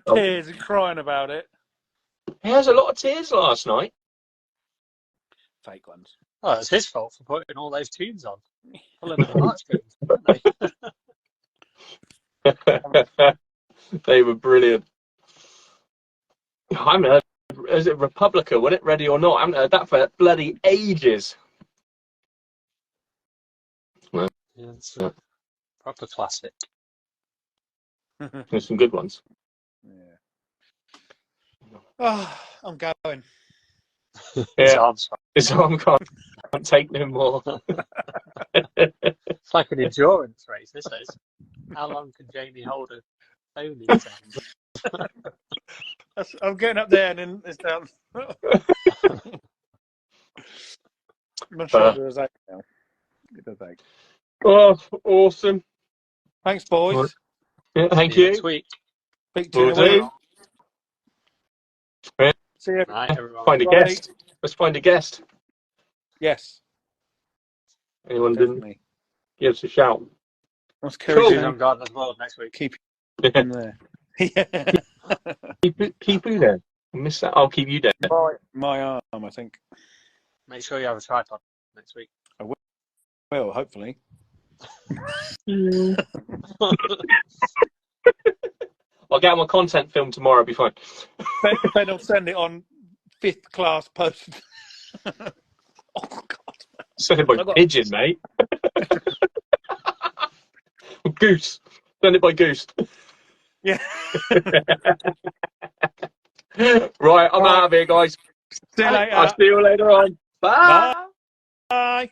tears and crying about it. He has a lot of tears last night. Fake ones. Oh, it's his fault for putting all those tunes on. Pulling at the heartstrings, weren't they? They were brilliant. I haven't heard, is it Republica, wasn't it? Ready or Not? I haven't heard that for bloody ages. Yeah, it's a proper classic. There's some good ones. Yeah. Oh, I'm going. His Yeah. arms. His arm can't take no more. It's like an endurance race, this is. How long can Jamie hold a phone in his hands? I'm getting up there and then it's down. My shoulder is out now. It does ache. Oh, awesome. Thanks, boys. Yeah, thank See you you. next week. Speak to you in a Will week. do. Yeah. See you. Night, everyone. Find a Bye. guest. Let's find a guest. Yes, Anyone didn't definitely. give us a shout. What's Kerry Cool. See you saying? on Gardener's World next week. Keep him there. Yeah. Keep you there. I miss that. I'll keep you there. My arm, I think. Make sure you have a tripod next week. Well, hopefully. I'll get on my content film tomorrow. It'll be fine. Ben will send it on 5th class post. Oh, God. Send it by pigeon, mate. Goose. Send it by goose. Yeah. Right, I'm out of here, guys. See you later. I'll see you later on. Bye. Bye.